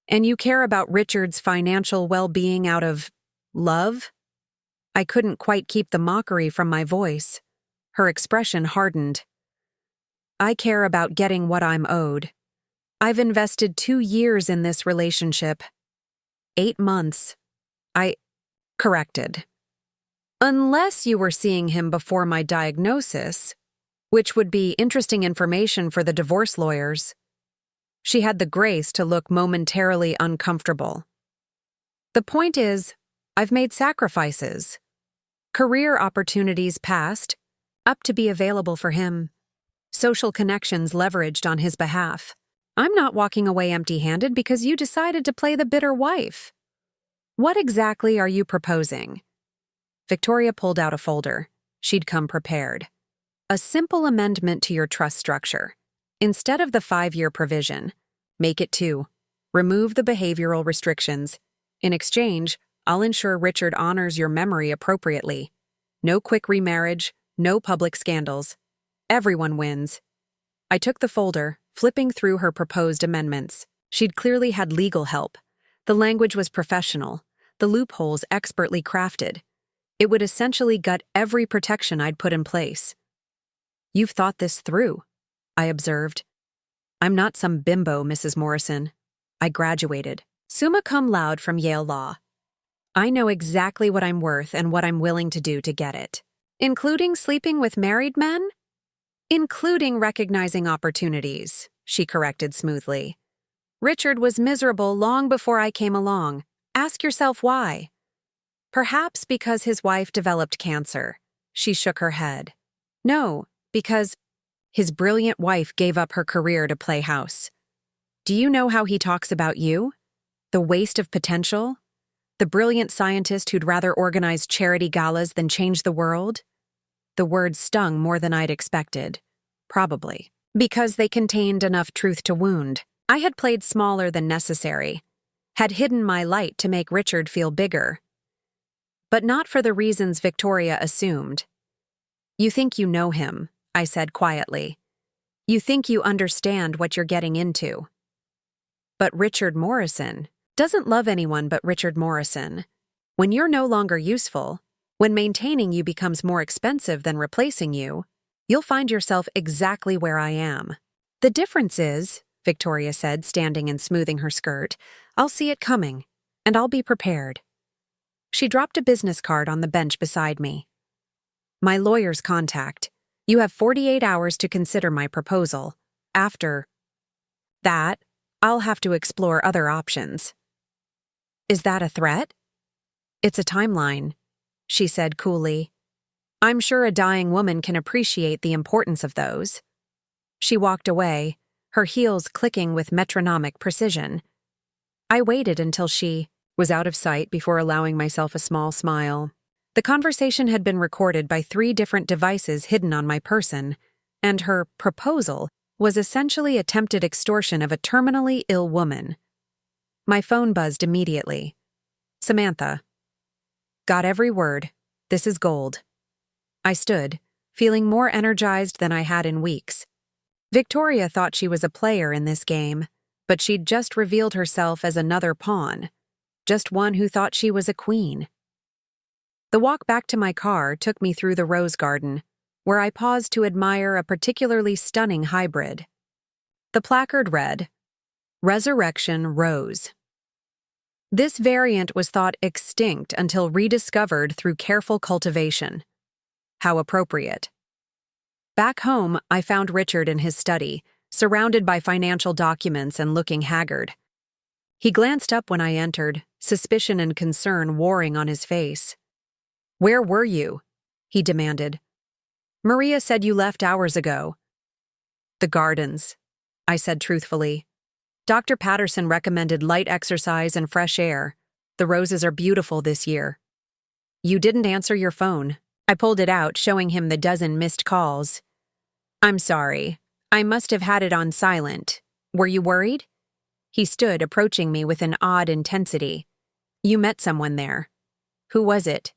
And you care about Richard's financial well-being out of love? I couldn't quite keep the mockery from my voice. Her expression hardened. I care about getting what I'm owed. I've invested 2 years in this relationship. 8 months. I corrected. Unless you were seeing him before my diagnosis, which would be interesting information for the divorce lawyers. She had the grace to look momentarily uncomfortable. The point is, I've made sacrifices. Career opportunities passed, up to be available for him. Social connections leveraged on his behalf. I'm not walking away empty-handed because you decided to play the bitter wife. What exactly are you proposing? Victoria pulled out a folder. She'd come prepared. A simple amendment to your trust structure. Instead of the 5-year provision, make it 2. Remove the behavioral restrictions. In exchange, I'll ensure Richard honors your memory appropriately. No quick remarriage, no public scandals. Everyone wins. I took the folder, flipping through her proposed amendments. She'd clearly had legal help. The language was professional, the loopholes expertly crafted. It would essentially gut every protection I'd put in place. You've thought this through, I observed. I'm not some bimbo, Mrs. Morrison. I graduated, summa cum laude from Yale Law. I know exactly what I'm worth and what I'm willing to do to get it. Including sleeping with married men? Including recognizing opportunities, she corrected smoothly. Richard was miserable long before I came along. Ask yourself why. Perhaps because his wife developed cancer. She shook her head. No, because his brilliant wife gave up her career to play house. Do you know how he talks about you? The waste of potential? The brilliant scientist who'd rather organize charity galas than change the world? The words stung more than I'd expected. Probably. Because they contained enough truth to wound. I had played smaller than necessary. Had hidden my light to make Richard feel bigger. But not for the reasons Victoria assumed. You think you know him, I said quietly. You think you understand what you're getting into. But Richard Morrison doesn't love anyone but Richard Morrison. When you're no longer useful, when maintaining you becomes more expensive than replacing you, you'll find yourself exactly where I am. The difference is, Victoria said, standing and smoothing her skirt, I'll see it coming, and I'll be prepared. She dropped a business card on the bench beside me. My lawyer's contact. You have 48 hours to consider my proposal. After that, I'll have to explore other options. Is that a threat? It's a timeline, she said coolly. I'm sure a dying woman can appreciate the importance of those. She walked away, her heels clicking with metronomic precision. I waited until she was out of sight before allowing myself a small smile. The conversation had been recorded by 3 different devices hidden on my person, and her proposal was essentially attempted extortion of a terminally ill woman. My phone buzzed immediately. Samantha. Got every word. This is gold. I stood, feeling more energized than I had in weeks. Victoria thought she was a player in this game, but she'd just revealed herself as another pawn, just one who thought she was a queen. The walk back to my car took me through the rose garden, where I paused to admire a particularly stunning hybrid. The placard read, Resurrection Rose. This variant was thought extinct until rediscovered through careful cultivation. How appropriate. Back home, I found Richard in his study, surrounded by financial documents and looking haggard. He glanced up when I entered, suspicion and concern warring on his face. Where were you? He demanded. Maria said you left hours ago. The gardens, I said truthfully. Dr. Patterson recommended light exercise and fresh air. The roses are beautiful this year. You didn't answer your phone. I pulled it out, showing him the dozen missed calls. I'm sorry. I must have had it on silent. Were you worried? He stood, approaching me with an odd intensity. You met someone there. Who was it?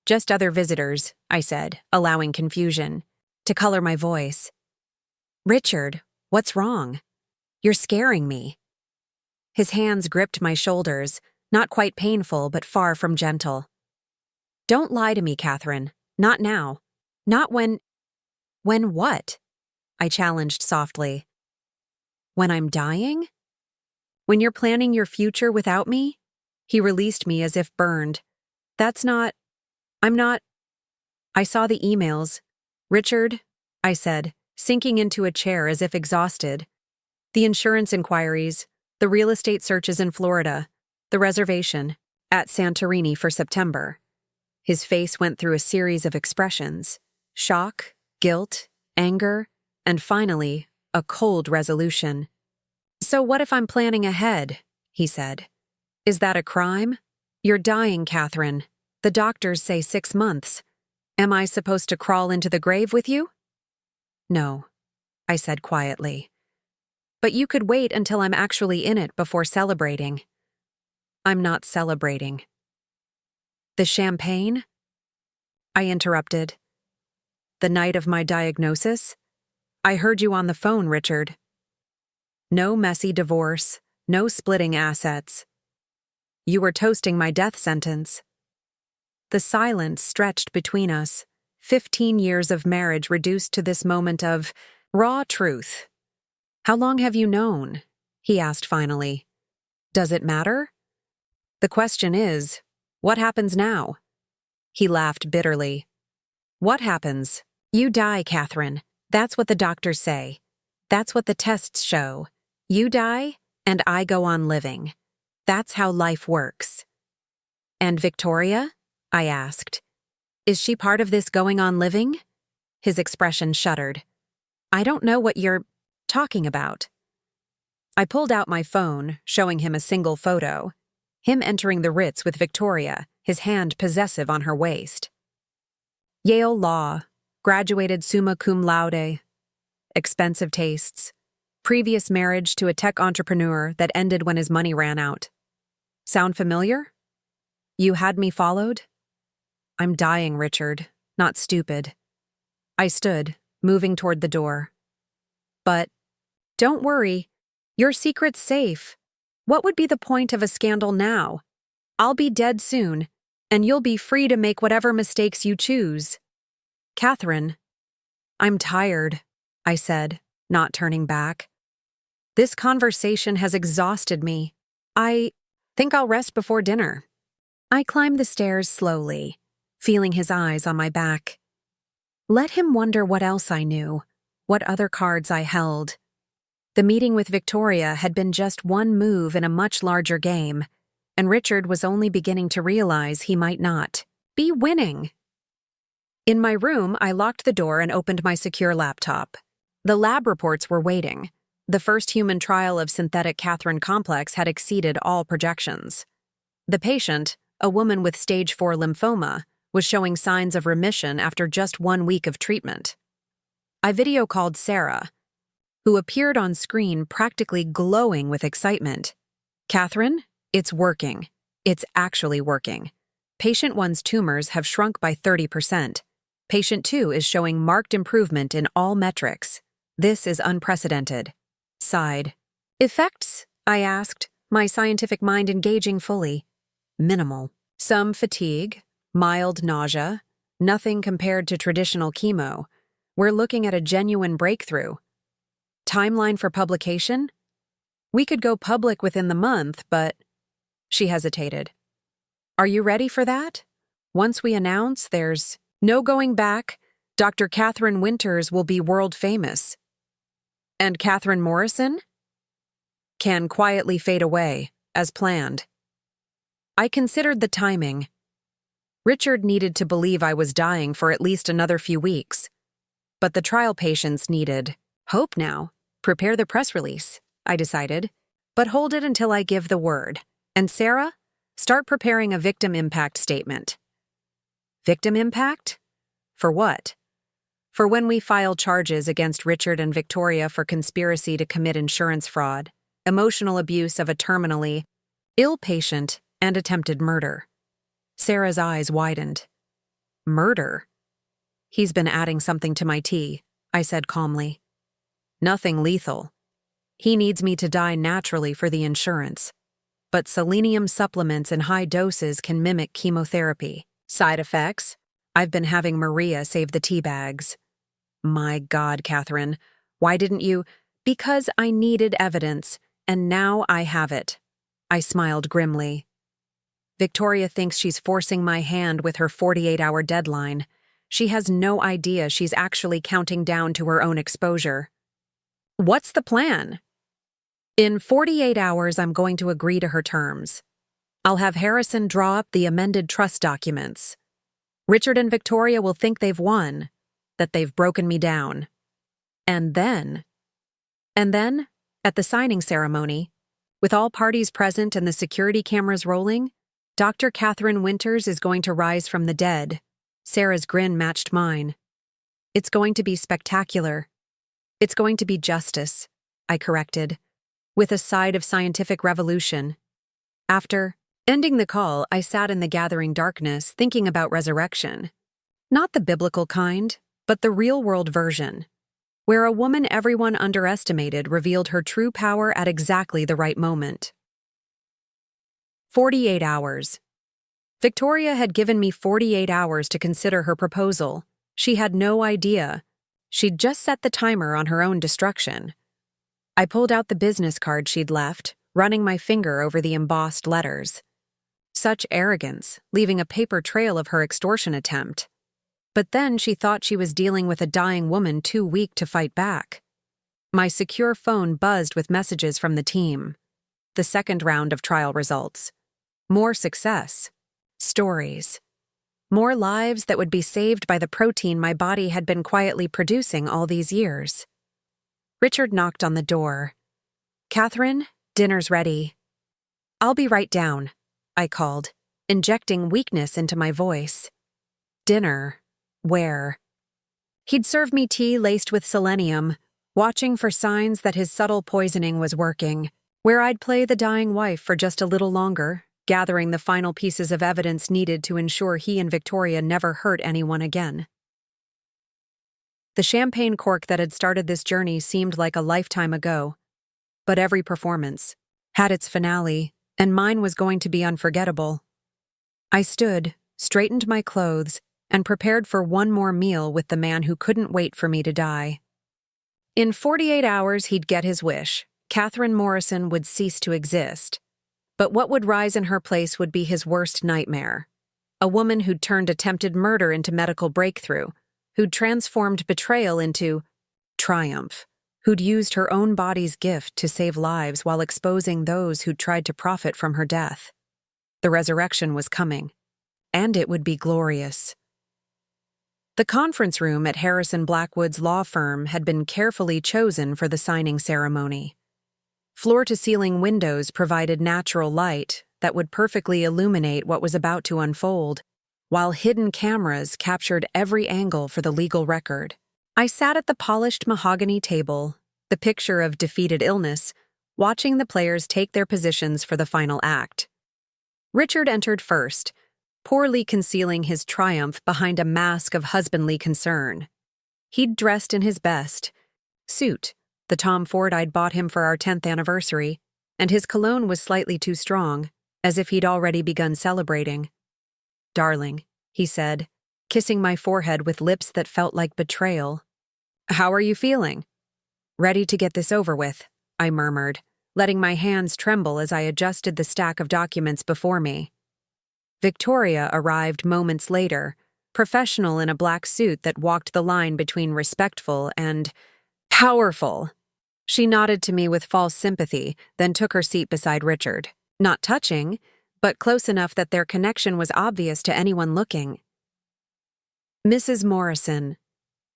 Just other visitors, I said, allowing confusion to color my voice. Richard, what's wrong? You're scaring me. His hands gripped my shoulders, not quite painful but far from gentle. Don't lie to me, Catherine. Not now. Not when… When what? I challenged softly. When I'm dying? When you're planning your future without me? He released me as if burned. That's not… I'm not… I saw the emails. Richard, I said, sinking into a chair as if exhausted. The insurance inquiries, the real estate searches in Florida, the reservation at Santorini for September. His face went through a series of expressions: shock, guilt, anger, and finally, a cold resolution. So what if I'm planning ahead? He said. Is that a crime? You're dying, Catherine. The doctors say 6 months. Am I supposed to crawl into the grave with you? No, I said quietly. But you could wait until I'm actually in it before celebrating. I'm not celebrating. The champagne? I interrupted. The night of my diagnosis? I heard you on the phone, Richard. No messy divorce, no splitting assets. You were toasting my death sentence. The silence stretched between us, 15 years of marriage reduced to this moment of raw truth. How long have you known? He asked finally. Does it matter? The question is, what happens now? He laughed bitterly. What happens? You die, Catherine. That's what the doctors say. That's what the tests show. You die, and I go on living. That's how life works. And Victoria? I asked. Is she part of this going on living? His expression shuddered. I don't know what you're talking about. I pulled out my phone, showing him a single photo. Him entering the Ritz with Victoria, his hand possessive on her waist. Yale Law, graduated summa cum laude. Expensive tastes. Previous marriage to a tech entrepreneur that ended when his money ran out. Sound familiar? You had me followed? I'm dying, Richard, not stupid. I stood, moving toward the door. But, don't worry, your secret's safe. What would be the point of a scandal now? I'll be dead soon, and you'll be free to make whatever mistakes you choose. Catherine, I'm tired, I said, not turning back. This conversation has exhausted me. I think I'll rest before dinner. I climbed the stairs slowly, feeling his eyes on my back. Let him wonder what else I knew, what other cards I held. The meeting with Victoria had been just one move in a much larger game, and Richard was only beginning to realize he might not be winning. In my room, I locked the door and opened my secure laptop. The lab reports were waiting. The first human trial of synthetic Catherine complex had exceeded all projections. The patient, a woman with stage 4 lymphoma, was showing signs of remission after just 1 week of treatment. I video called Sarah, who appeared on screen practically glowing with excitement. Catherine, it's working. It's actually working. Patient 1's tumors have shrunk by 30%. Patient 2 is showing marked improvement in all metrics. This is unprecedented. Sighed. Effects? I asked, my scientific mind engaging fully. Minimal. Some fatigue, mild nausea, nothing compared to traditional chemo. We're looking at a genuine breakthrough. Timeline for publication? We could go public within the month, but… She hesitated. Are you ready for that? Once we announce, there's no going back. Dr. Catherine Winters will be world famous. And Catherine Morrison? Can quietly fade away, as planned. I considered the timing. Richard needed to believe I was dying for at least another few weeks. But the trial patients needed hope now. Prepare the press release, I decided. But hold it until I give the word. And Sarah, start preparing a victim impact statement. Victim impact? For what? For when we file charges against Richard and Victoria for conspiracy to commit insurance fraud, emotional abuse of a terminally ill patient, and attempted murder. Sarah's eyes widened. Murder? He's been adding something to my tea, I said calmly. Nothing lethal. He needs me to die naturally for the insurance. But selenium supplements in high doses can mimic chemotherapy. Side effects? I've been having Maria save the tea bags. My God, Catherine, why didn't you? Because I needed evidence, and now I have it. I smiled grimly. Victoria thinks she's forcing my hand with her 48-hour deadline. She has no idea she's actually counting down to her own exposure. What's the plan? In 48 hours, I'm going to agree to her terms. I'll have Harrison draw up the amended trust documents. Richard and Victoria will think they've won, that they've broken me down. And then, at the signing ceremony, with all parties present and the security cameras rolling, Dr. Catherine Winters is going to rise from the dead. Sarah's grin matched mine. It's going to be spectacular. It's going to be justice, I corrected, with a side of scientific revolution. After ending the call, I sat in the gathering darkness thinking about resurrection. Not the biblical kind, but the real-world version, where a woman everyone underestimated revealed her true power at exactly the right moment. 48 hours. Victoria had given me 48 hours to consider her proposal. She had no idea. She'd just set the timer on her own destruction. I pulled out the business card she'd left, running my finger over the embossed letters. Such arrogance, leaving a paper trail of her extortion attempt. But then she thought she was dealing with a dying woman too weak to fight back. My secure phone buzzed with messages from the team. The second round of trial results. More success. Stories. More lives that would be saved by the protein my body had been quietly producing all these years. Richard knocked on the door. Catherine, dinner's ready. I'll be right down, I called, injecting weakness into my voice. Dinner. Where? He'd serve me tea laced with selenium, watching for signs that his subtle poisoning was working, where I'd play the dying wife for just a little longer, gathering the final pieces of evidence needed to ensure he and Victoria never hurt anyone again. The champagne cork that had started this journey seemed like a lifetime ago, but every performance had its finale, and mine was going to be unforgettable. I stood, straightened my clothes, and prepared for one more meal with the man who couldn't wait for me to die. In 48 hours, he'd get his wish. Catherine Morrison would cease to exist. But what would rise in her place would be his worst nightmare. A woman who'd turned attempted murder into medical breakthrough, who'd transformed betrayal into triumph, who'd used her own body's gift to save lives while exposing those who'd tried to profit from her death. The resurrection was coming, and it would be glorious. The conference room at Harrison Blackwood's law firm had been carefully chosen for the signing ceremony. Floor-to-ceiling windows provided natural light that would perfectly illuminate what was about to unfold, while hidden cameras captured every angle for the legal record. I sat at the polished mahogany table, the picture of defeated illness, watching the players take their positions for the final act. Richard entered first, poorly concealing his triumph behind a mask of husbandly concern. He'd dressed in his best suit, the Tom Ford I'd bought him for our 10th anniversary, and his cologne was slightly too strong, as if he'd already begun celebrating. "Darling," he said, kissing my forehead with lips that felt like betrayal. "How are you feeling?" "Ready to get this over with," I murmured, letting my hands tremble as I adjusted the stack of documents before me. Victoria arrived moments later, professional in a black suit that walked the line between respectful and powerful. She nodded to me with false sympathy, then took her seat beside Richard. Not touching, but close enough that their connection was obvious to anyone looking. "Mrs. Morrison,"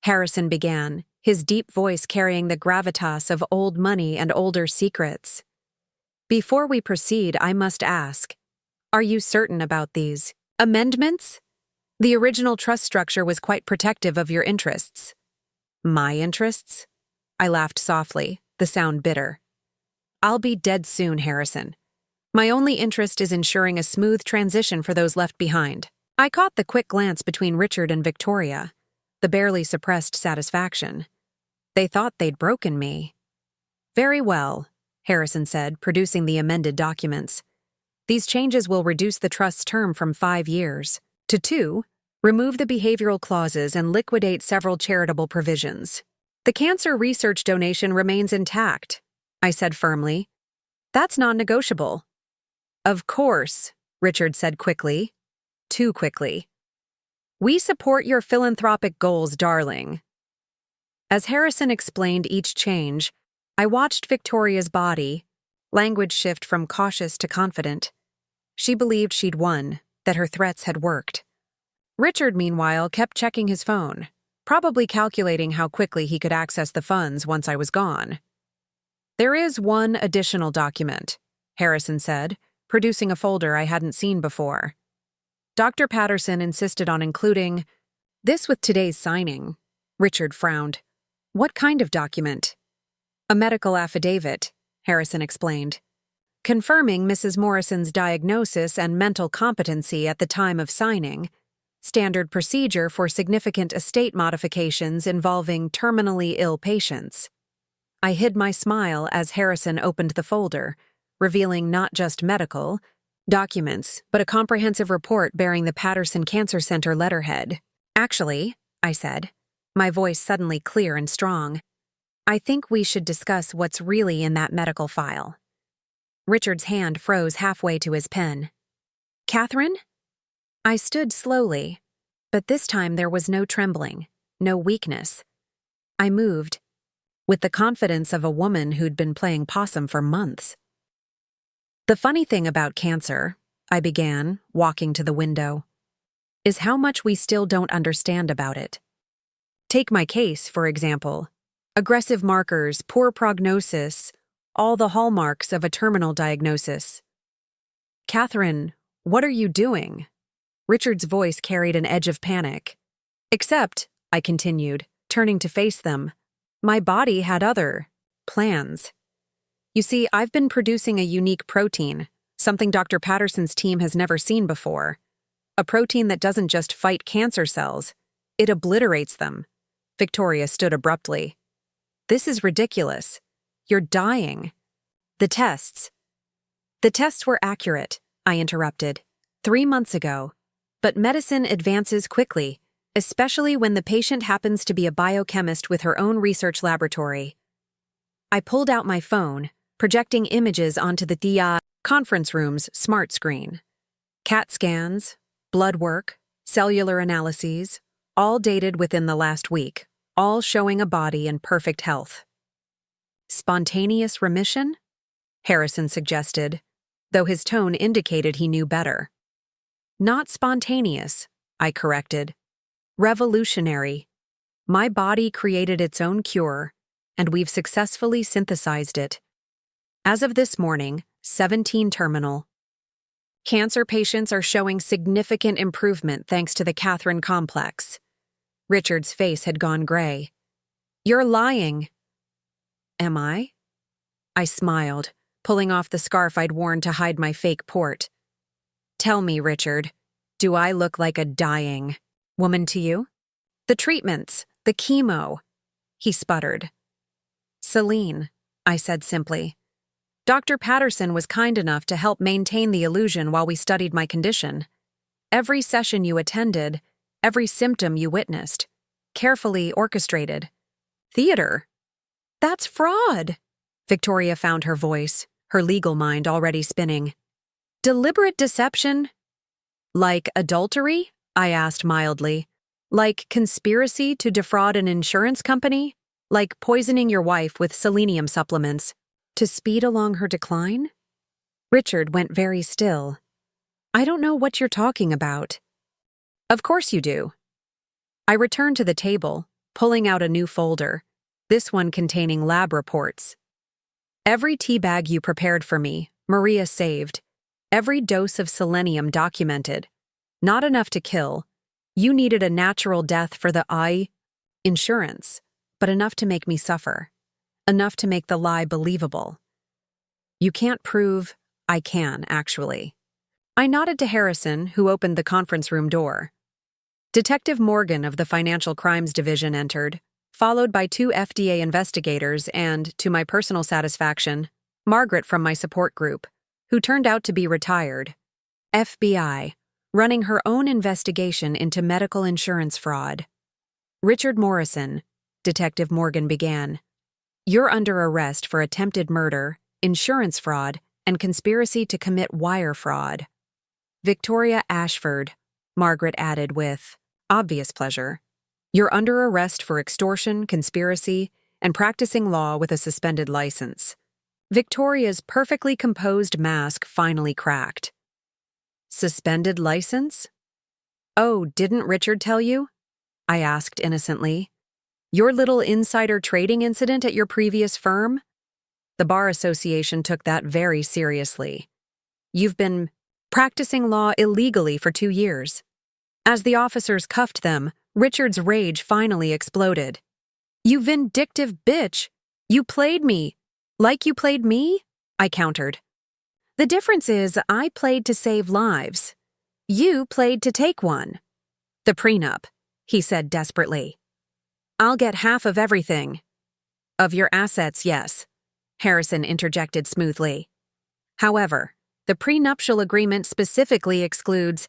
Harrison began, his deep voice carrying the gravitas of old money and older secrets. "Before we proceed, I must ask, are you certain about these amendments? The original trust structure was quite protective of your interests." "My interests?" I laughed softly, the sound bitter. "I'll be dead soon, Harrison. My only interest is ensuring a smooth transition for those left behind." I caught the quick glance between Richard and Victoria, the barely suppressed satisfaction. They thought they'd broken me. Very well, Harrison said, producing the amended documents. These changes will reduce the trust's term from 5 years to 2, remove the behavioral clauses, and liquidate several charitable provisions. The cancer research donation remains intact, I said firmly. That's non-negotiable. Of course, Richard said quickly. Too quickly. We support your philanthropic goals, darling. As Harrison explained each change, I watched Victoria's body, language shift from cautious to confident. She believed she'd won, that her threats had worked. Richard, meanwhile, kept checking his phone, probably calculating how quickly he could access the funds once I was gone. There is one additional document, Harrison said, producing a folder I hadn't seen before. Dr. Patterson insisted on including this with today's signing. Richard frowned. What kind of document? A medical affidavit, Harrison explained, confirming Mrs. Morrison's diagnosis and mental competency at the time of signing, standard procedure for significant estate modifications involving terminally ill patients. I hid my smile as Harrison opened the folder, revealing not just medical documents, but a comprehensive report bearing the Patterson Cancer Center letterhead. Actually, I said, my voice suddenly clear and strong, I think we should discuss what's really in that medical file. Richard's hand froze halfway to his pen. Catherine? I stood slowly, but this time there was no trembling, no weakness. I moved, with the confidence of a woman who'd been playing possum for months. The funny thing about cancer, I began, walking to the window, is how much we still don't understand about it. Take my case, for example. Aggressive markers, poor prognosis, all the hallmarks of a terminal diagnosis. Catherine, what are you doing? Richard's voice carried an edge of panic. Except, I continued, turning to face them, my body had other plans. You see, I've been producing a unique protein, something Dr. Patterson's team has never seen before. A protein that doesn't just fight cancer cells, it obliterates them. Victoria stood abruptly. This is ridiculous. You're dying. The tests were accurate, I interrupted, 3 months ago. But medicine advances quickly, especially when the patient happens to be a biochemist with her own research laboratory. I pulled out my phone, projecting images onto the conference room's smart screen. CAT scans, blood work, cellular analyses, all dated within the last week, all showing a body in perfect health. Spontaneous remission? Harrison suggested, though his tone indicated he knew better. Not spontaneous, I corrected. Revolutionary. My body created its own cure, and we've successfully synthesized it. As of this morning, 17 terminal. Cancer patients are showing significant improvement thanks to the Catherine complex. Richard's face had gone gray. You're lying. Am I? I smiled, pulling off the scarf I'd worn to hide my fake port. Tell me, Richard, do I look like a dying woman to you? The treatments, the chemo, he sputtered. Celine, I said simply. Dr. Patterson was kind enough to help maintain the illusion while we studied my condition. Every session you attended, every symptom you witnessed, carefully orchestrated. Theater? That's fraud. Victoria found her voice, her legal mind already spinning. Deliberate deception? Like adultery? I asked mildly. Like conspiracy to defraud an insurance company? Like poisoning your wife with selenium supplements to speed along her decline? Richard went very still. I don't know what you're talking about. Of course you do. I returned to the table, pulling out a new folder, this one containing lab reports. Every tea bag you prepared for me, Maria saved. Every dose of selenium documented. Not enough to kill. You needed a natural death for the insurance, but enough to make me suffer. Enough to make the lie believable. You can't prove I can, actually. I nodded to Harrison, who opened the conference room door. Detective Morgan of the Financial Crimes Division entered, followed by 2 FDA investigators and, to my personal satisfaction, Margaret from my support group, who turned out to be retired. FBI, running her own investigation into medical insurance fraud. Richard Morrison, Detective Morgan began. You're under arrest for attempted murder, insurance fraud, and conspiracy to commit wire fraud. Victoria Ashford, Margaret added with obvious pleasure. You're under arrest for extortion, conspiracy, and practicing law with a suspended license. Victoria's perfectly composed mask finally cracked. Suspended license? Oh, didn't Richard tell you? I asked innocently. Your little insider trading incident at your previous firm? The Bar Association took that very seriously. You've been practicing law illegally for 2 years. As the officers cuffed them, Richard's rage finally exploded. You vindictive bitch! You played me! Like you played me? I countered. The difference is I played to save lives. You played to take one. The prenup, he said desperately. I'll get half of everything. Of your assets, yes, Harrison interjected smoothly. However, the prenuptial agreement specifically excludes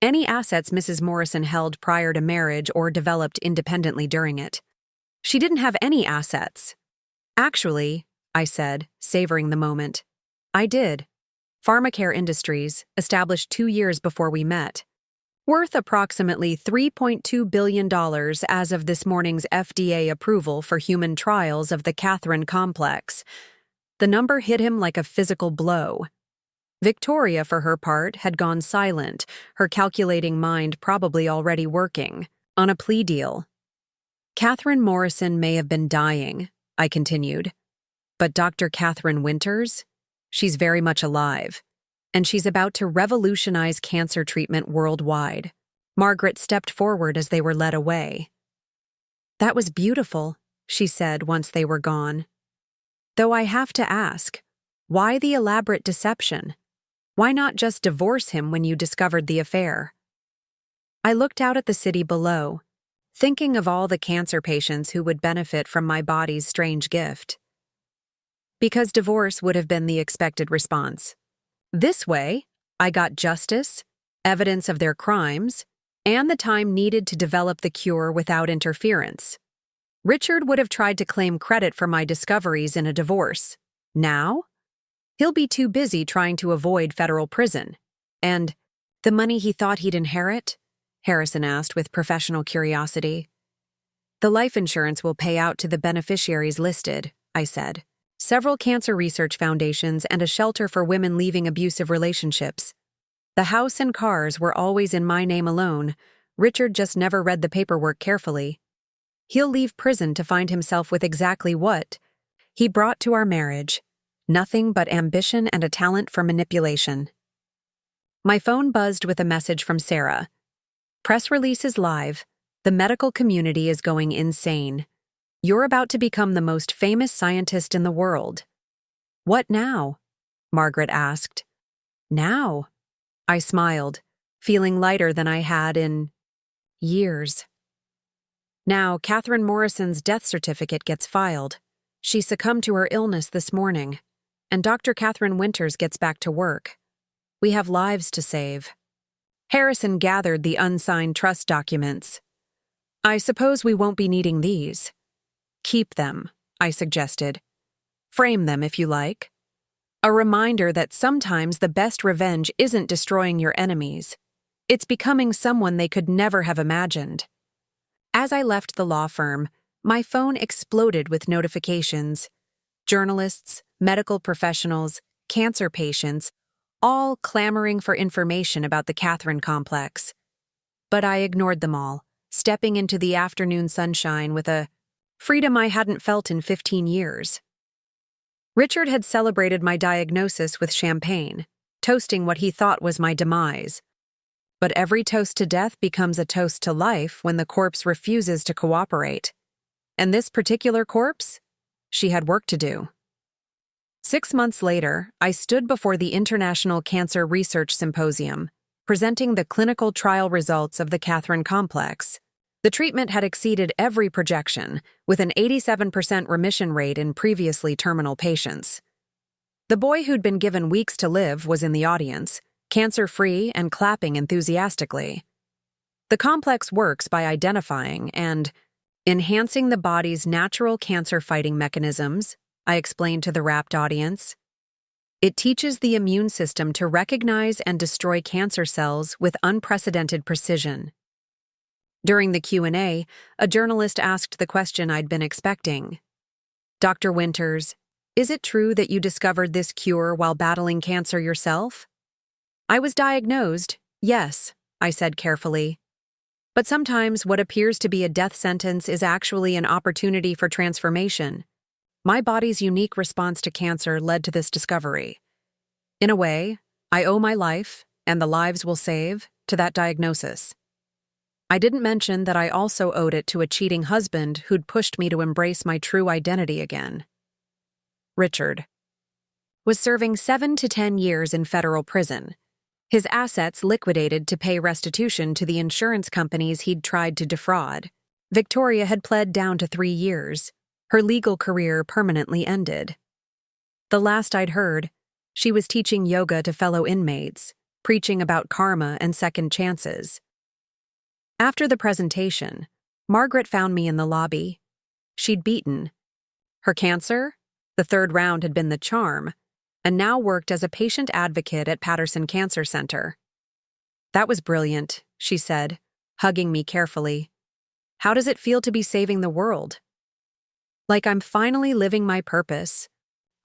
any assets Mrs. Morrison held prior to marriage or developed independently during it. She didn't have any assets. Actually, I said, savoring the moment, I did. Pharmacare Industries, established 2 years before we met. Worth approximately $3.2 billion as of this morning's FDA approval for human trials of the Catherine complex. The number hit him like a physical blow. Victoria, for her part, had gone silent, her calculating mind probably already working, on a plea deal. Catherine Morrison may have been dying, I continued. But Dr. Catherine Winters? She's very much alive. And she's about to revolutionize cancer treatment worldwide. Margaret stepped forward as they were led away. That was beautiful, she said once they were gone. Though I have to ask, why the elaborate deception? Why not just divorce him when you discovered the affair? I looked out at the city below, thinking of all the cancer patients who would benefit from my body's strange gift. Because divorce would have been the expected response. This way, I got justice, evidence of their crimes, and the time needed to develop the cure without interference. Richard would have tried to claim credit for my discoveries in a divorce. Now? He'll be too busy trying to avoid federal prison. And the money he thought he'd inherit? Harrison asked with professional curiosity. The life insurance will pay out to the beneficiaries listed, I said. Several cancer research foundations and a shelter for women leaving abusive relationships. The house and cars were always in my name alone. Richard just never read the paperwork carefully. He'll leave prison to find himself with exactly what he brought to our marriage. Nothing but ambition and a talent for manipulation. My phone buzzed with a message from Sarah. Press release is live. The medical community is going insane. You're about to become the most famous scientist in the world. What now? Margaret asked. Now? I smiled, feeling lighter than I had in years. Now, Catherine Morrison's death certificate gets filed. She succumbed to her illness this morning, and Dr. Catherine Winters gets back to work. We have lives to save. Harrison gathered the unsigned trust documents. I suppose we won't be needing these. Keep them, I suggested. Frame them if you like. A reminder that sometimes the best revenge isn't destroying your enemies. It's becoming someone they could never have imagined. As I left the law firm, my phone exploded with notifications. Journalists, medical professionals, cancer patients, all clamoring for information about the Catherine complex. But I ignored them all, stepping into the afternoon sunshine with a freedom I hadn't felt in 15 years. Richard had celebrated my diagnosis with champagne, toasting what he thought was my demise. But every toast to death becomes a toast to life when the corpse refuses to cooperate. And this particular corpse? She had work to do. 6 months later, I stood before the International Cancer Research Symposium, presenting the clinical trial results of the Catherine complex. The treatment had exceeded every projection, with an 87% remission rate in previously terminal patients. The boy who'd been given weeks to live was in the audience, cancer-free and clapping enthusiastically. The complex works by identifying and enhancing the body's natural cancer-fighting mechanisms, I explained to the rapt audience. It teaches the immune system to recognize and destroy cancer cells with unprecedented precision. During the Q&A, a journalist asked the question I'd been expecting. Dr. Winters, is it true that you discovered this cure while battling cancer yourself? I was diagnosed, yes, I said carefully. But sometimes what appears to be a death sentence is actually an opportunity for transformation. My body's unique response to cancer led to this discovery. In a way, I owe my life, and the lives we'll save, to that diagnosis. I didn't mention that I also owed it to a cheating husband who'd pushed me to embrace my true identity again. Richard was serving 7 to 10 years in federal prison. His assets liquidated to pay restitution to the insurance companies he'd tried to defraud. Victoria had pled down to 3 years. Her legal career permanently ended. The last I'd heard, she was teaching yoga to fellow inmates, preaching about karma and second chances. After the presentation, Margaret found me in the lobby. She'd beaten her cancer. The 3rd round had been the charm, and now worked as a patient advocate at Patterson Cancer Center. That was brilliant, she said, hugging me carefully. How does it feel to be saving the world? Like I'm finally living my purpose,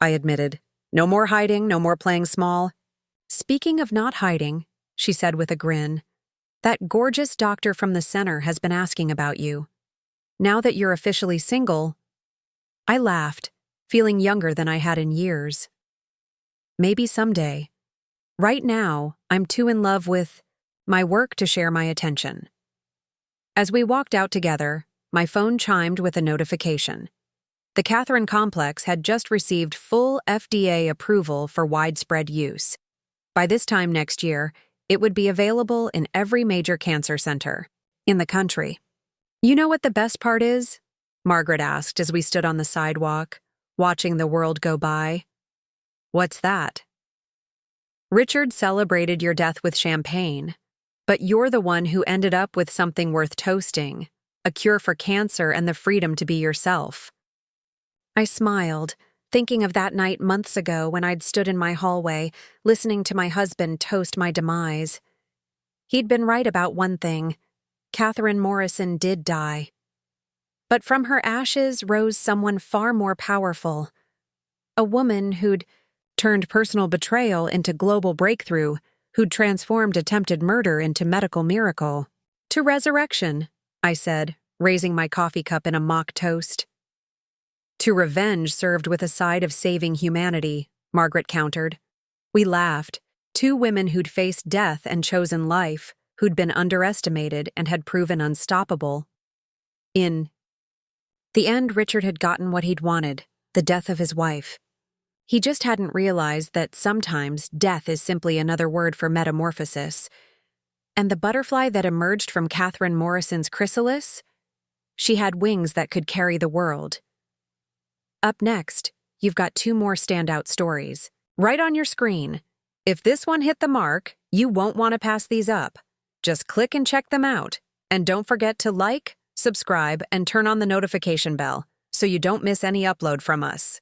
I admitted. No more hiding, no more playing small. Speaking of not hiding, she said with a grin, that gorgeous doctor from the center has been asking about you. Now that you're officially single, I laughed, feeling younger than I had in years. Maybe someday. Right now, I'm too in love with my work to share my attention. As we walked out together, my phone chimed with a notification. The Catherine Complex had just received full FDA approval for widespread use. By this time next year, it would be available in every major cancer center in the country. You know what the best part is? Margaret asked as we stood on the sidewalk, watching the world go by. What's that? Richard celebrated your death with champagne, but you're the one who ended up with something worth toasting, a cure for cancer and the freedom to be yourself. I smiled, thinking of that night months ago when I'd stood in my hallway, listening to my husband toast my demise. He'd been right about one thing. Catherine Morrison did die. But from her ashes rose someone far more powerful. A woman who'd turned personal betrayal into global breakthrough, who'd transformed attempted murder into medical miracle. To resurrection, I said, raising my coffee cup in a mock toast. To revenge served with a side of saving humanity, Margaret countered. We laughed, 2 women who'd faced death and chosen life, who'd been underestimated and had proven unstoppable. In the end, Richard had gotten what he'd wanted, the death of his wife. He just hadn't realized that sometimes death is simply another word for metamorphosis. And the butterfly that emerged from Catherine Morrison's chrysalis? She had wings that could carry the world. Up next, you've got 2 more standout stories, right on your screen. If this one hit the mark, you won't want to pass these up. Just click and check them out. And don't forget to like, subscribe, and turn on the notification bell so you don't miss any upload from us.